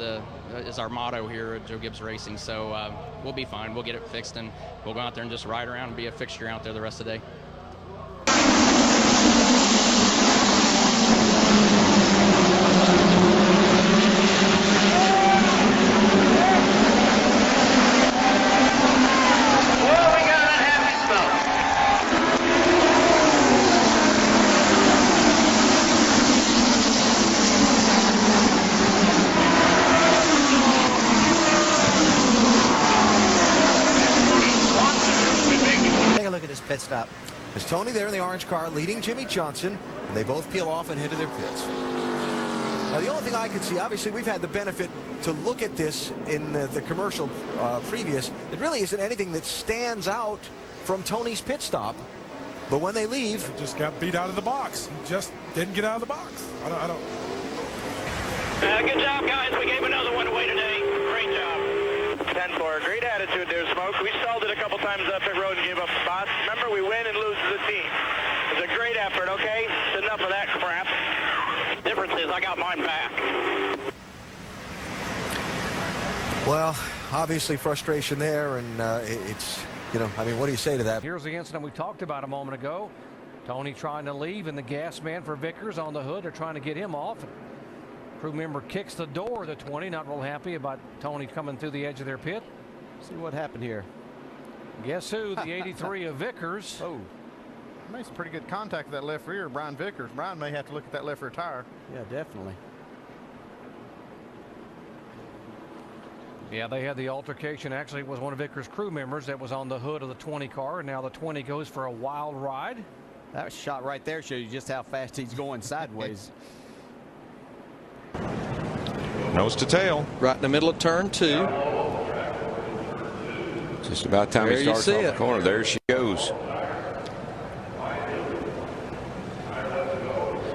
our motto here at Joe Gibbs Racing. So we'll be fine. We'll get it fixed, and we'll go out there and just ride around and be a fixture out there the rest of the day. Pit stop. There's Tony there in the orange car leading Jimmy Johnson, and they both peel off and head to their pits. Now, the only thing I could see, obviously, we've had the benefit to look at this in the commercial previous. It really isn't anything that stands out from Tony's pit stop. But when they leave, he just got beat out of the box. He just didn't get out of the box. I don't. Good job, guys. We gave another one away today. Great job. 10-4. Great attitude there, Smoke. We stalled it a couple times up pit road and gave up spots. Remember, we win and lose as a team. It's a great effort, okay? It's enough of that crap. Difference is I got mine back. well, obviously frustration there, and it's, you know, I mean, what do you say to that? Here's the incident we talked about a moment ago. Tony trying to leave, and the gas man for Vickers on the hood. They're trying to get him off. Crew member kicks the door of the 20, not real happy about Tony coming through the edge of their pit. See what happened here. Guess who? The 83 of Vickers. Oh, made some pretty good contact with that left rear, Brian Vickers. Brian may have to look at that left rear tire. Yeah, definitely. Yeah, they had the altercation. Actually, it was one of Vickers' crew members that was on the hood of the 20 car, and now the 20 goes for a wild ride. That shot right there shows you just how fast he's going sideways. Nose to tail. Right in the middle of turn 2. Just about time he starts off the corner. There she goes.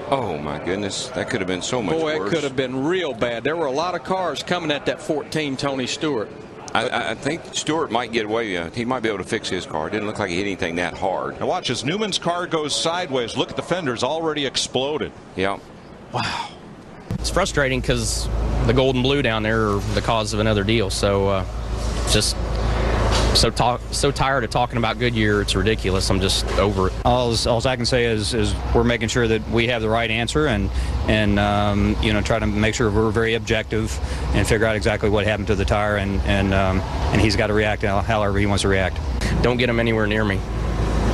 Oh my goodness, that could have been so much worse. Boy, it could have been real bad. There were a lot of cars coming at that 14 Tony Stewart. I think Stewart might get away. He might be able to fix his car. It didn't look like he hit anything that hard. Now watch as Newman's car goes sideways. Look at the fenders already exploded. Yeah. Wow. It's frustrating because the gold and blue down there are the cause of another deal. So just so tired of talking about Goodyear. It's ridiculous. I'm just over it. All I can say is we're making sure that we have the right answer and you know, try to make sure we're very objective and figure out exactly what happened to the tire, and he's got to react however he wants to react. Don't get him anywhere near me.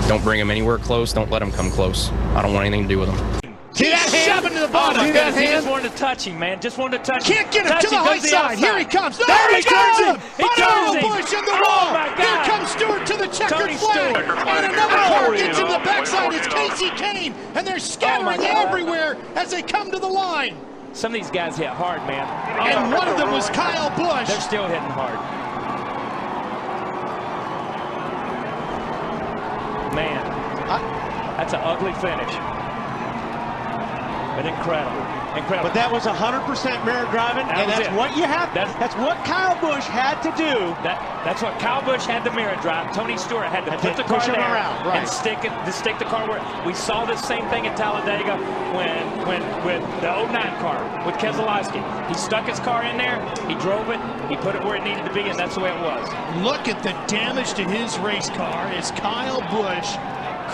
Don't bring him anywhere close. Don't let him come close. I don't want anything to do with him. See that hand? Shoving to the bottom. See that He hand? just wanted to touch him, man. Just wanted to touch him. Can't get him to the high side. Here he comes. No, There he turns him. He turns him. Busch in the Oh, wall. my God. Here comes Stewart to the checkered Tony flag. Stewart. And another car Oh, gets yeah. in the backside. It's Casey Kane. And they're scattering everywhere as they come to the line. Some of these guys hit hard, man. And one of them was Kyle Busch. They're still hitting hard. Man, that's an ugly finish. But incredible. Incredible. But that was 100% mirror driving, and that's what you have. That's what Kyle Busch had to do. That's what Kyle Busch had to mirror drive. Tony Stewart had to put the car there and stick the car where we saw the same thing at Talladega when with the 09 car with Keselowski. He stuck his car in there, he drove it, he put it where it needed to be, and that's the way it was. Look at the damage to his race car as Kyle Busch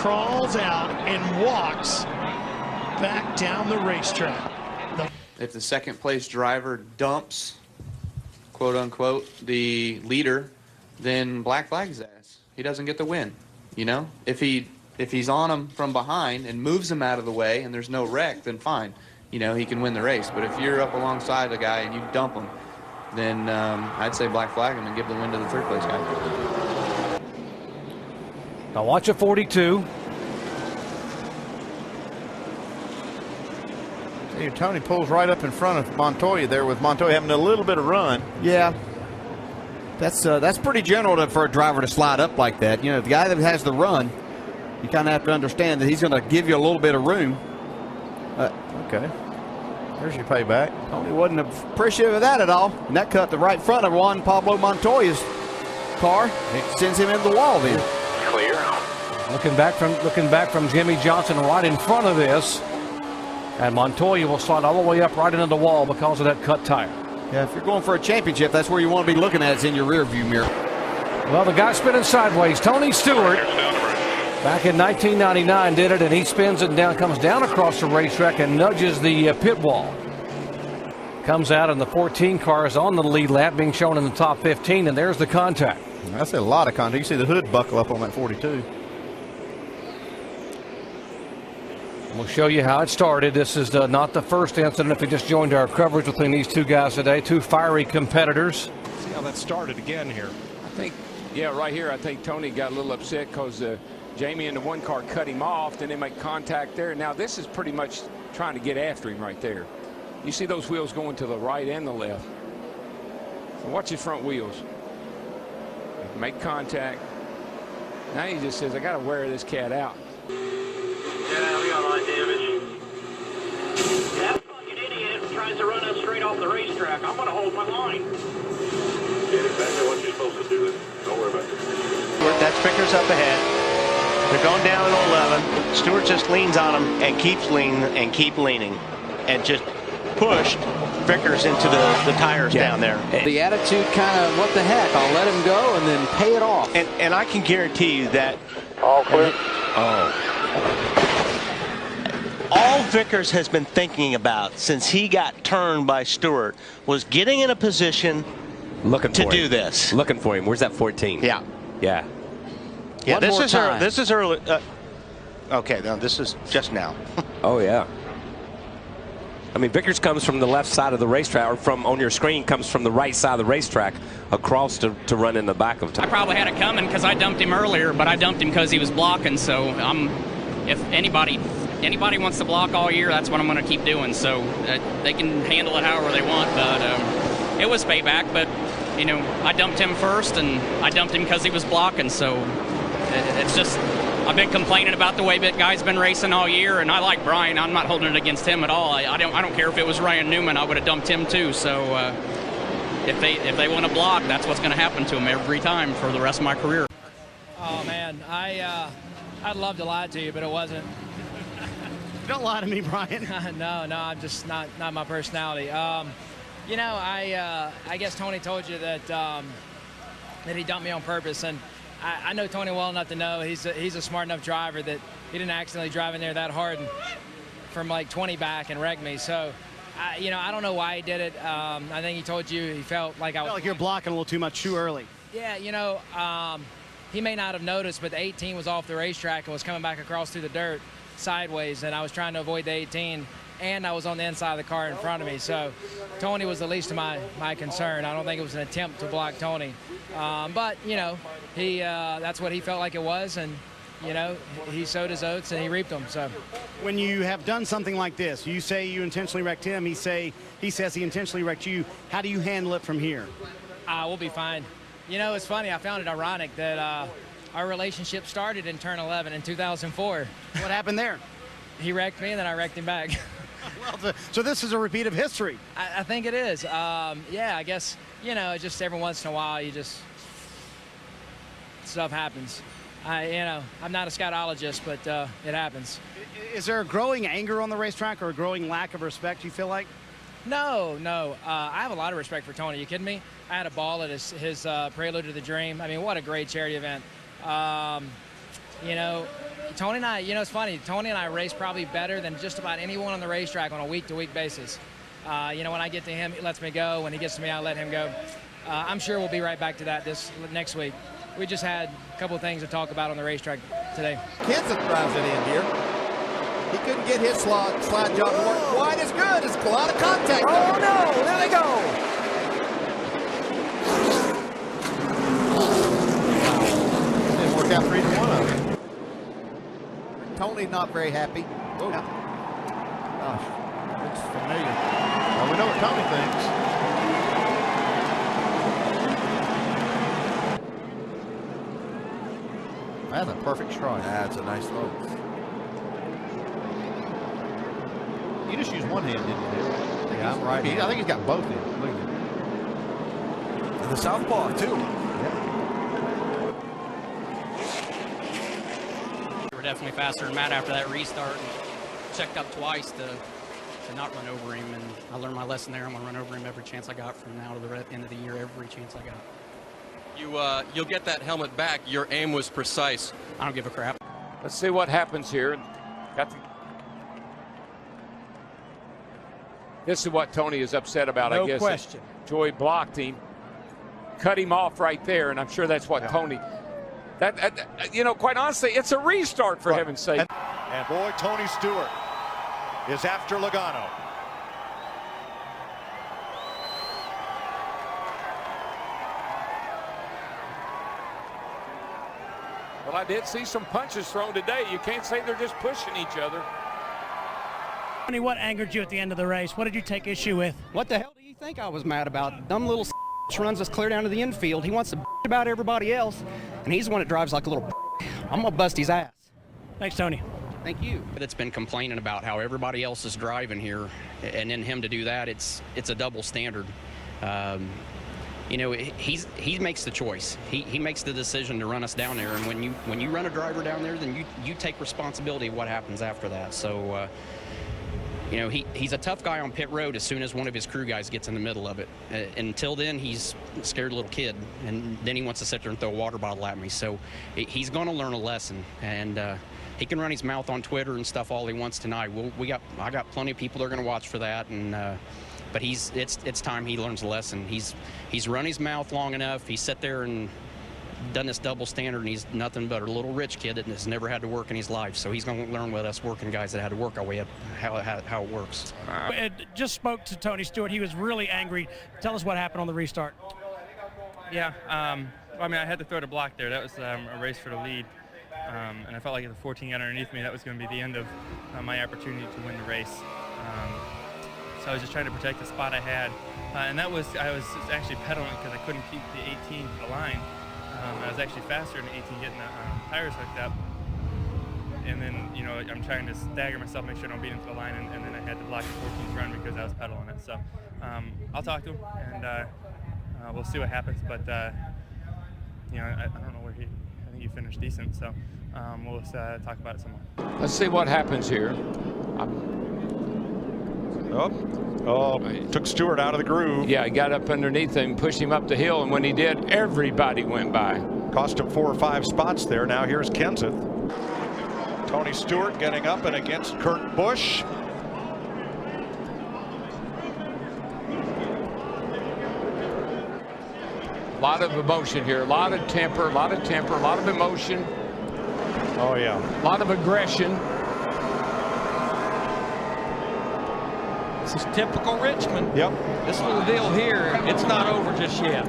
crawls out and walks back down the racetrack. If the second place driver dumps, quote unquote, the leader, then black flag his ass. He doesn't get the win. You know, if he's on him from behind and moves him out of the way and there's no wreck, then fine. You know, he can win the race. But if you're up alongside the guy and you dump him, then I'd say black flag him and give the win to the third place guy. Now watch a 42. Tony pulls right up in front of Montoya there, with Montoya having a little bit of run. Yeah. That's pretty general for a driver to slide up like that. You know, the guy that has the run, you kind of have to understand that he's going to give you a little bit of room. Okay. There's your payback. Tony wasn't appreciative of that at all. And that cut the right front of Juan Pablo Montoya's car. It sends him into the wall then. Clear. Looking back from Jimmy Johnson right in front of this. And Montoya will slide all the way up right into the wall because of that cut tire. Yeah, if you're going for a championship, that's where you want to be looking at. It's in your rear view mirror. Well, the guy spinning sideways, Tony Stewart, back in 1999 did it, and he spins it down, comes down across the racetrack and nudges the pit wall. Comes out, and the 14 car is on the lead lap, being shown in the top 15, and there's the contact. That's a lot of contact. You see the hood buckle up on that 42. We'll show you how it started. This is not the first incident. If you just joined our coverage between these two guys today, two fiery competitors. See how that started again here. I think, yeah, right here, I think Tony got a little upset because Jamie in the one car cut him off. Then they make contact there. Now this is pretty much trying to get after him right there. You see those wheels going to the right and the left. So watch his front wheels. Make contact. Now he just says, I got to wear this cat out. Yeah, we got a lot of damage. That fucking idiot tries to run us straight off the racetrack. I'm going to hold my line. Get exactly what you're supposed to do. Don't worry about it. That's Vickers up ahead. They're going down at 11. Stewart just leans on him and keeps leaning and keep leaning and just pushed Vickers into the tires down there. The attitude kind of, what the heck, I'll let him go and then pay it off. And I can guarantee you that all clear. All Vickers has been thinking about since he got turned by Stewart was getting in a position to do this. Looking for him. Where's that 14? Yeah. Yeah. Yeah, this is early. Okay, no, this is just now. Oh, yeah. I mean, Vickers comes from the left side of the racetrack, or from on your screen comes from the right side of the racetrack across to run in the back of time. I probably had it coming because I dumped him earlier, but I dumped him because he was blocking. So if anybody wants to block all year, that's what I'm going to keep doing. So they can handle it however they want. But it was payback. But you know, I dumped him first, and I dumped him because he was blocking. So it's just, I've been complaining about the way that guy's been racing all year, and I like Brian. I'm not holding it against him at all. I don't care if it was Ryan Newman. I would have dumped him too. So if they want to block, that's what's going to happen to him every time for the rest of my career. Oh man, I'd love to lie to you, but it wasn't. Don't lie to me, Brian. No, I'm just not my personality. You know, I guess Tony told you that that he dumped me on purpose, and I know Tony well enough to know he's a smart enough driver that he didn't accidentally drive in there that hard and from like 20 back and wreck me. So, you know, I don't know why he did it. I think he told you he felt like I was. Felt like you're blocking a little too much too early. Yeah, you know, he may not have noticed, but the 18 was off the racetrack and was coming back across through the dirt sideways, and I was trying to avoid the 18, and I was on the inside of the car in front of me. So Tony was the least of my concern. I don't think it was an attempt to block Tony. But, you know, that's what he felt like it was, and, you know, he sowed his oats and he reaped them. So when you have done something like this, you say you intentionally wrecked him, he says he intentionally wrecked you. How do you handle it from here? We'll be fine. You know, it's funny, I found it ironic that our relationship started in turn 11 in 2004. What happened there? He wrecked me and then I wrecked him back. Well, so this is a repeat of history. I think it is. Yeah, I guess, you know, just every once in a while stuff happens. You know, I'm not a scatologist, but it happens. Is there a growing anger on the racetrack or a growing lack of respect, you feel like? No. I have a lot of respect for Tony. You kidding me? I had a ball at his Prelude to the Dream. I mean, what a great charity event. You know, Tony and I, you know, it's funny. Tony and I race probably better than just about anyone on the racetrack on a week-to-week basis. You know, when I get to him, he lets me go. When he gets to me, I let him go. I'm sure we'll be right back to that this next week. We just had a couple of things to talk about on the racetrack today. Kenson drives it in here. He couldn't get his slide job to work quite as good. It's a lot of contact. Oh, no. There they go. Didn't work out for either one of them. Tony not very happy. Gosh. looks familiar. Well, we know what Tony thinks. That's a perfect strike. That's a nice throw. You just used one hand, didn't you? Yeah, I'm right. I think he's got both hands. Look at it. And the southpaw, too. We were definitely faster than Matt after that restart. And checked up twice to not run over him, and I learned my lesson there. I'm going to run over him every chance I got from now to the end of the year, every chance I got. You'll get that helmet back. Your aim was precise. I don't give a crap. Let's see what happens here. This is what Tony is upset about, I guess. No question. Joy blocked him, cut him off right there, and I'm sure that's what Tony. You know, quite honestly, it's a restart for heaven's sake. And boy, Tony Stewart is after Logano. Well, I did see some punches thrown today. You can't say they're just pushing each other. Tony, what angered you at the end of the race? What did you take issue with? What the hell do you think I was mad about? Dumb little runs us clear down to the infield. He wants to about everybody else, and he's the one that drives like a little. I'm gonna bust his ass. Thanks, Tony. Thank you. That's been complaining about how everybody else is driving here, and then him to do that, it's a double standard. You know, he makes the choice. He makes the decision to run us down there, and when you run a driver down there, then you take responsibility of what happens after that. So. You know, he's a tough guy on pit road as soon as one of his crew guys gets in the middle of it. Until then, he's a scared little kid, and then he wants to sit there and throw a water bottle at me. So he's going to learn a lesson, and he can run his mouth on Twitter and stuff all he wants tonight. I got plenty of people that are going to watch for that, and but it's time he learns a lesson. He's run his mouth long enough. He sat there and done this double standard, and he's nothing but a little rich kid that has never had to work in his life. So he's going to learn with us working guys that had to work our way up how it works. Just spoke to Tony Stewart. He was really angry. Tell us what happened on the restart. Yeah, I mean, I had to throw the block there. That was a race for the lead, and I felt like if the 14 got underneath me, that was going to be the end of my opportunity to win the race. So I was just trying to protect the spot I had, and I was actually pedaling because I couldn't keep the 18 aligned. I was actually faster than 18 getting the tires hooked up. And then, you know, I'm trying to stagger myself, make sure I don't beat into the line, and then I had to block the 14th run because I was pedaling it. So I'll talk to him, and we'll see what happens. But, you know, I don't know where I think he finished decent, so we'll talk about it some more. Let's see what happens here. Took Stewart out of the groove. Yeah, he got up underneath him, pushed him up the hill, and when he did, everybody went by. Cost him 4 or 5 spots there. Now here's Kenseth. Tony Stewart getting up and against Kurt Busch. A lot of emotion here, a lot of temper, a lot of emotion. Oh, yeah. A lot of aggression. This is typical Richmond. Yep. This little deal here, it's not over just yet.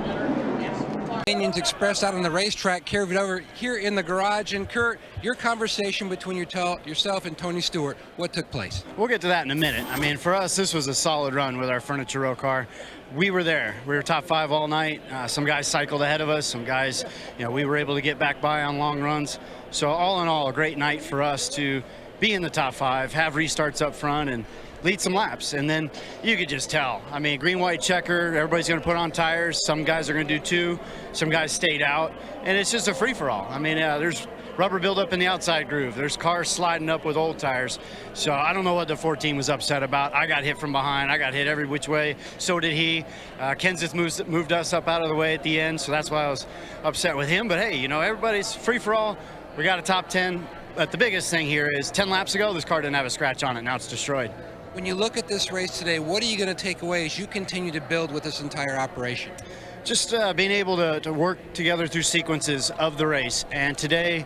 Opinions expressed out on the racetrack carried over here in the garage. And Kurt, your conversation between yourself and Tony Stewart, what took place? We'll get to that in a minute. I mean, for us, this was a solid run with our furniture row car. We were there. We were top 5 all night. Some guys cycled ahead of us. Some guys, you know, we were able to get back by on long runs. So all in all, a great night for us to be in the top 5, have restarts up front, and lead some laps. And then you could just tell. I mean, green, white checker, everybody's going to put on tires. Some guys are going to do 2. Some guys stayed out. And it's just a free-for-all. I mean, there's rubber buildup in the outside groove. There's cars sliding up with old tires. So I don't know what the 14 was upset about. I got hit from behind. I got hit every which way. So did he. Kenseth moved us up out of the way at the end. So that's why I was upset with him. But hey, you know, everybody's free-for-all. We got a top 10. But the biggest thing here is 10 laps ago, this car didn't have a scratch on it. Now it's destroyed. When you look at this race today, what are you going to take away as you continue to build with this entire operation? Just being able to work together through sequences of the race. And today,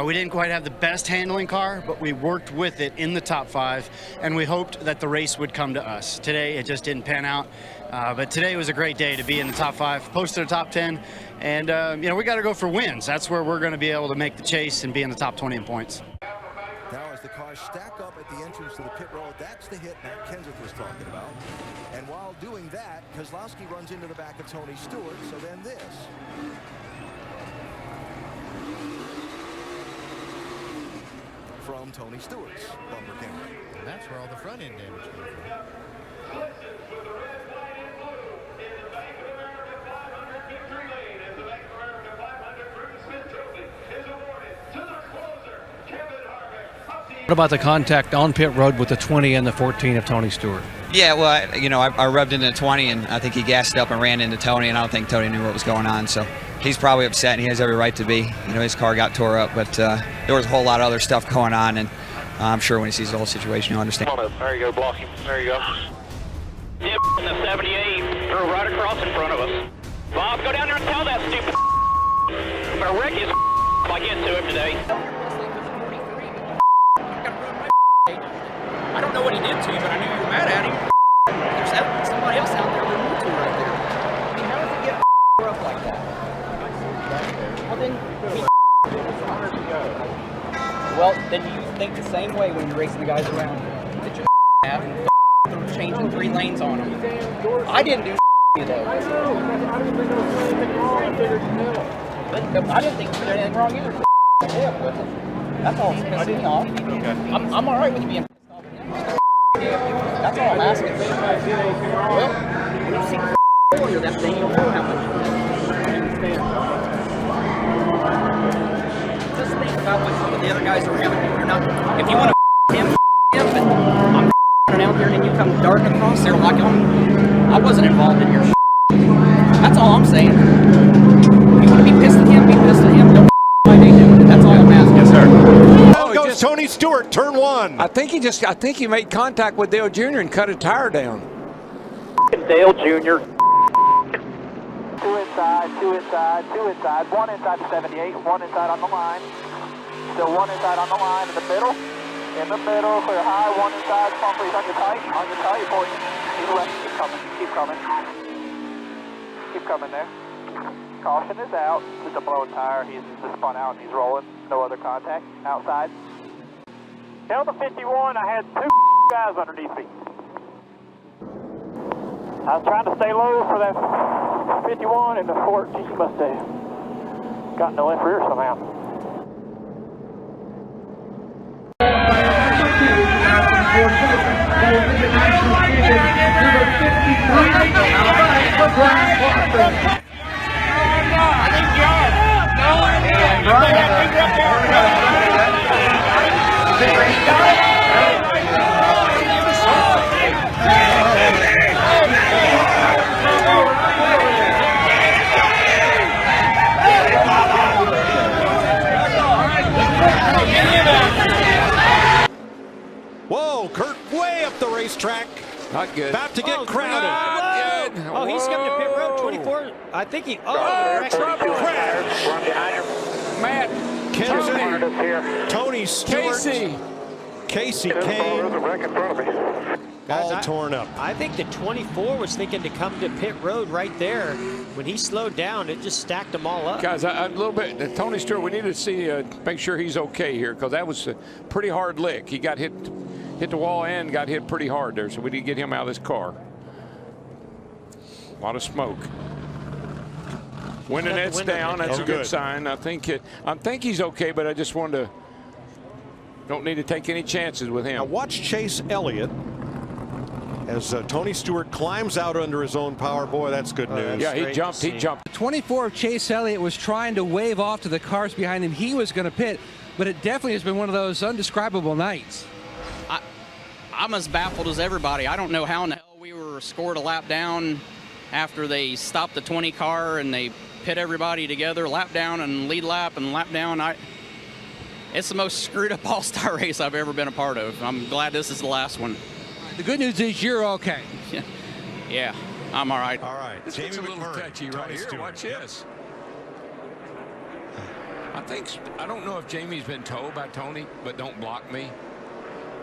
we didn't quite have the best handling car, but we worked with it in the top 5, and we hoped that the race would come to us. Today, it just didn't pan out. But today was a great day to be in the top 5, posted a top 10, and you know, we got to go for wins. That's where we're going to be able to make the chase and be in the top 20 in points. Now as the car cars stack up at the entrance to the pit road. That's the hit Matt Kenseth was talking about. And while doing that, Keselowski runs into the back of Tony Stewart. So then this. From Tony Stewart's bumper camera. And that's where all the front end damage came from. What about the contact on pit road with the 20 and the 14 of Tony Stewart? Yeah, well, I rubbed into 20, and I think he gassed up and ran into Tony, and I don't think Tony knew what was going on. So he's probably upset, and he has every right to be. His car got tore up, but there was a whole lot of other stuff going on, and I'm sure when he sees the whole situation, he'll understand. Come on up. There you go, block him. There you go. Yep, in the 78, threw right across in front of us. Bob, go down there and tell that stupid I'm gonna wreck his if I get to him today. I don't know what he did to you, but I knew you were mad at him. There's somebody else out there with you two right there. I mean, how does he get up like that? Well, then you think the same way when you're racing the guys around that you're having changing 3 lanes on them. I didn't do though. But I didn't think you did anything wrong either. That's all that's pissing me off. I'm all right with you being pissed off. That's all I'm asking. Well, when you see failure, that thing, you'll know how much. Just think about what some of the other guys around you. You're not. If you want to him, but I'm out there and you come darting across there like I wasn't involved in your. That's all I'm saying. If you want to be pissed at him, be pissed at him. Don't why they do it. That's all I'm asking. Yes, sir. Down goes Tony Stewart, turn 1. I think he made contact with Dale Jr. and cut a tire down. Dale Jr. 2 inside, 2 inside, 2 inside. 1 inside the 78, 1 inside on the line. Still 1 inside on the line in the middle. In the middle, clear high, 1 inside. Bumper, he's on your tight for you. He's left, keep coming, keep coming. Keep coming there. Caution is out. It's a blown tire. He's just spun out and he's rolling. No other contact. Outside. Down the 51, I had 2 guys underneath me. I was trying to stay low for that 51 and the 14 must have gotten the left rear somehow. Whoa, Kurt way up the racetrack. Not good. About to get crowded. Not good. Oh, he's coming to pit road 24. I think he. Crash. Matt. Kenseth. Tony Stewart. Casey Kane. All torn up. I think the 24 was thinking to come to pit road right there. When he slowed down, it just stacked them all up. Guys, a little bit. Tony Stewart, we need to see, make sure he's okay here, because that was a pretty hard lick. He got hit the wall and got hit pretty hard there, so we need to get him out of this car. A lot of smoke. Window net's down. That's a good sign. I think he's okay, but I just wanted to. Don't need to take any chances with him. Now watch Chase Elliott as Tony Stewart climbs out under his own power. Boy, that's good news. Yeah, he jumped. He jumped. 24 of Chase Elliott was trying to wave off to the cars behind him. He was going to pit, but it definitely has been one of those undescribable nights. I'm as baffled as everybody. I don't know how in the hell we were scored a lap down after they stopped the 20 car and they pit everybody together, lap down and lead lap and lap down. It's the most screwed up all-star race I've ever been a part of. I'm glad this is the last one. The good news is you're okay. Yeah, I'm all right. All right. This looks a little touchy right here. Stewart. Watch this. I don't know if Jamie's been told by Tony, but don't block me.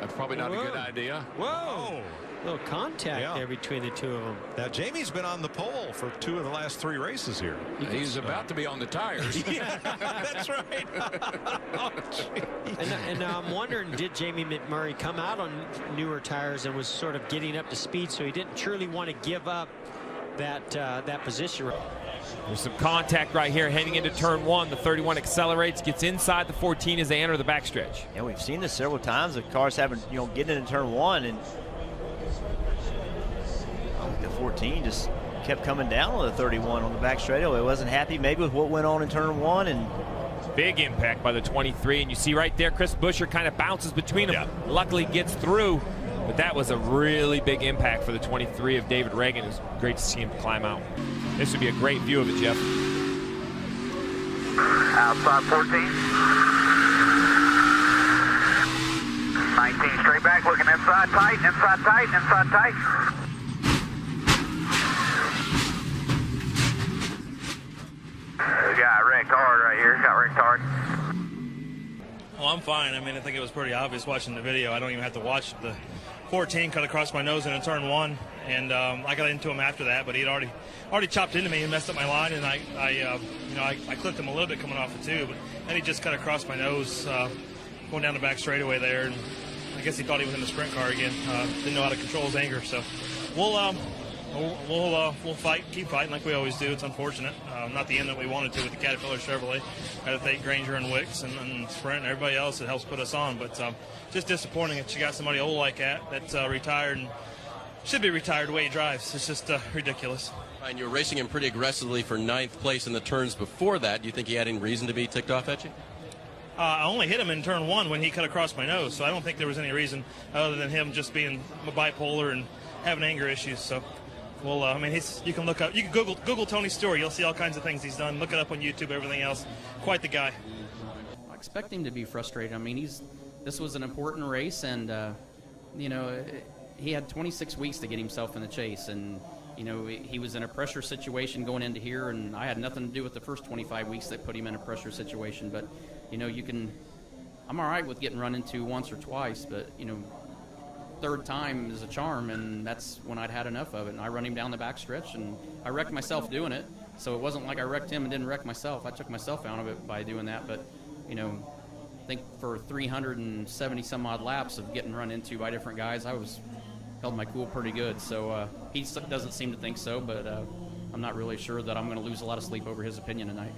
That's probably not a good idea. Whoa. little contact there between the two of them. Now, Jamie's been on the pole for 2 of the last 3 races here. He's about to be on the tires. Yeah, that's right. Oh, and now I'm wondering, did Jamie McMurray come out on newer tires and was sort of getting up to speed, so he didn't truly want to give up that position? There's some contact right here heading into turn 1. The 31 accelerates, gets inside the 14 as they enter the backstretch. Yeah, we've seen this several times. The cars haven't, getting into turn 1, and the 14 just kept coming down on the 31 on the back straightaway. Wasn't happy maybe with what went on in turn 1, and big impact by the 23, and you see right there Chris Buescher kind of bounces between them. Yeah. Luckily gets through, but that was a really big impact for the 23 of David Reagan. It was great to see him climb out. This would be a great view of it, Jeff. Outside 14. 19 straight back, looking inside tight, inside tight, inside tight. We got wrecked hard right here, got wrecked hard. Well, I'm fine. I mean, I think it was pretty obvious watching the video. I don't even have to watch. The 14 cut across my nose in turn 1, and I got into him after that, but he'd already chopped into me and messed up my line, and I clipped him a little bit coming off the 2, but then he just cut across my nose going down the back straightaway there, and I guess he thought he was in the sprint car again. Didn't know how to control his anger, so we'll fight, keep fighting like we always do. It's unfortunate. Not the end that we wanted to with the Caterpillar Chevrolet. Had to thank Granger and Wicks and Sprint and everybody else that helps put us on, but just disappointing that you got somebody old like that's retired and should be retired the way he drives. It's just ridiculous. And you were racing him pretty aggressively for 9th place in the turns before that. Do you think he had any reason to be ticked off at you? I only hit him in turn 1 when he cut across my nose, so I don't think there was any reason other than him just being bipolar and having anger issues. So, well, I mean, you can look up, you can Google Tony Stewart. You'll see all kinds of things he's done. Look it up on YouTube, everything else. Quite the guy. I expect him to be frustrated. I mean, this was an important race, and he had 26 weeks to get himself in the chase, and he was in a pressure situation going into here, and I had nothing to do with the first 25 weeks that put him in a pressure situation. But I'm all right with getting run into once or twice, but third time is a charm, and that's when I'd had enough of it. And I run him down the back stretch, and I wrecked myself doing it. So it wasn't like I wrecked him and didn't wreck myself. I took myself out of it by doing that. But I think for 370 some odd laps of getting run into by different guys, I held my cool pretty good. So he doesn't seem to think so, but I'm not really sure that I'm going to lose a lot of sleep over his opinion tonight.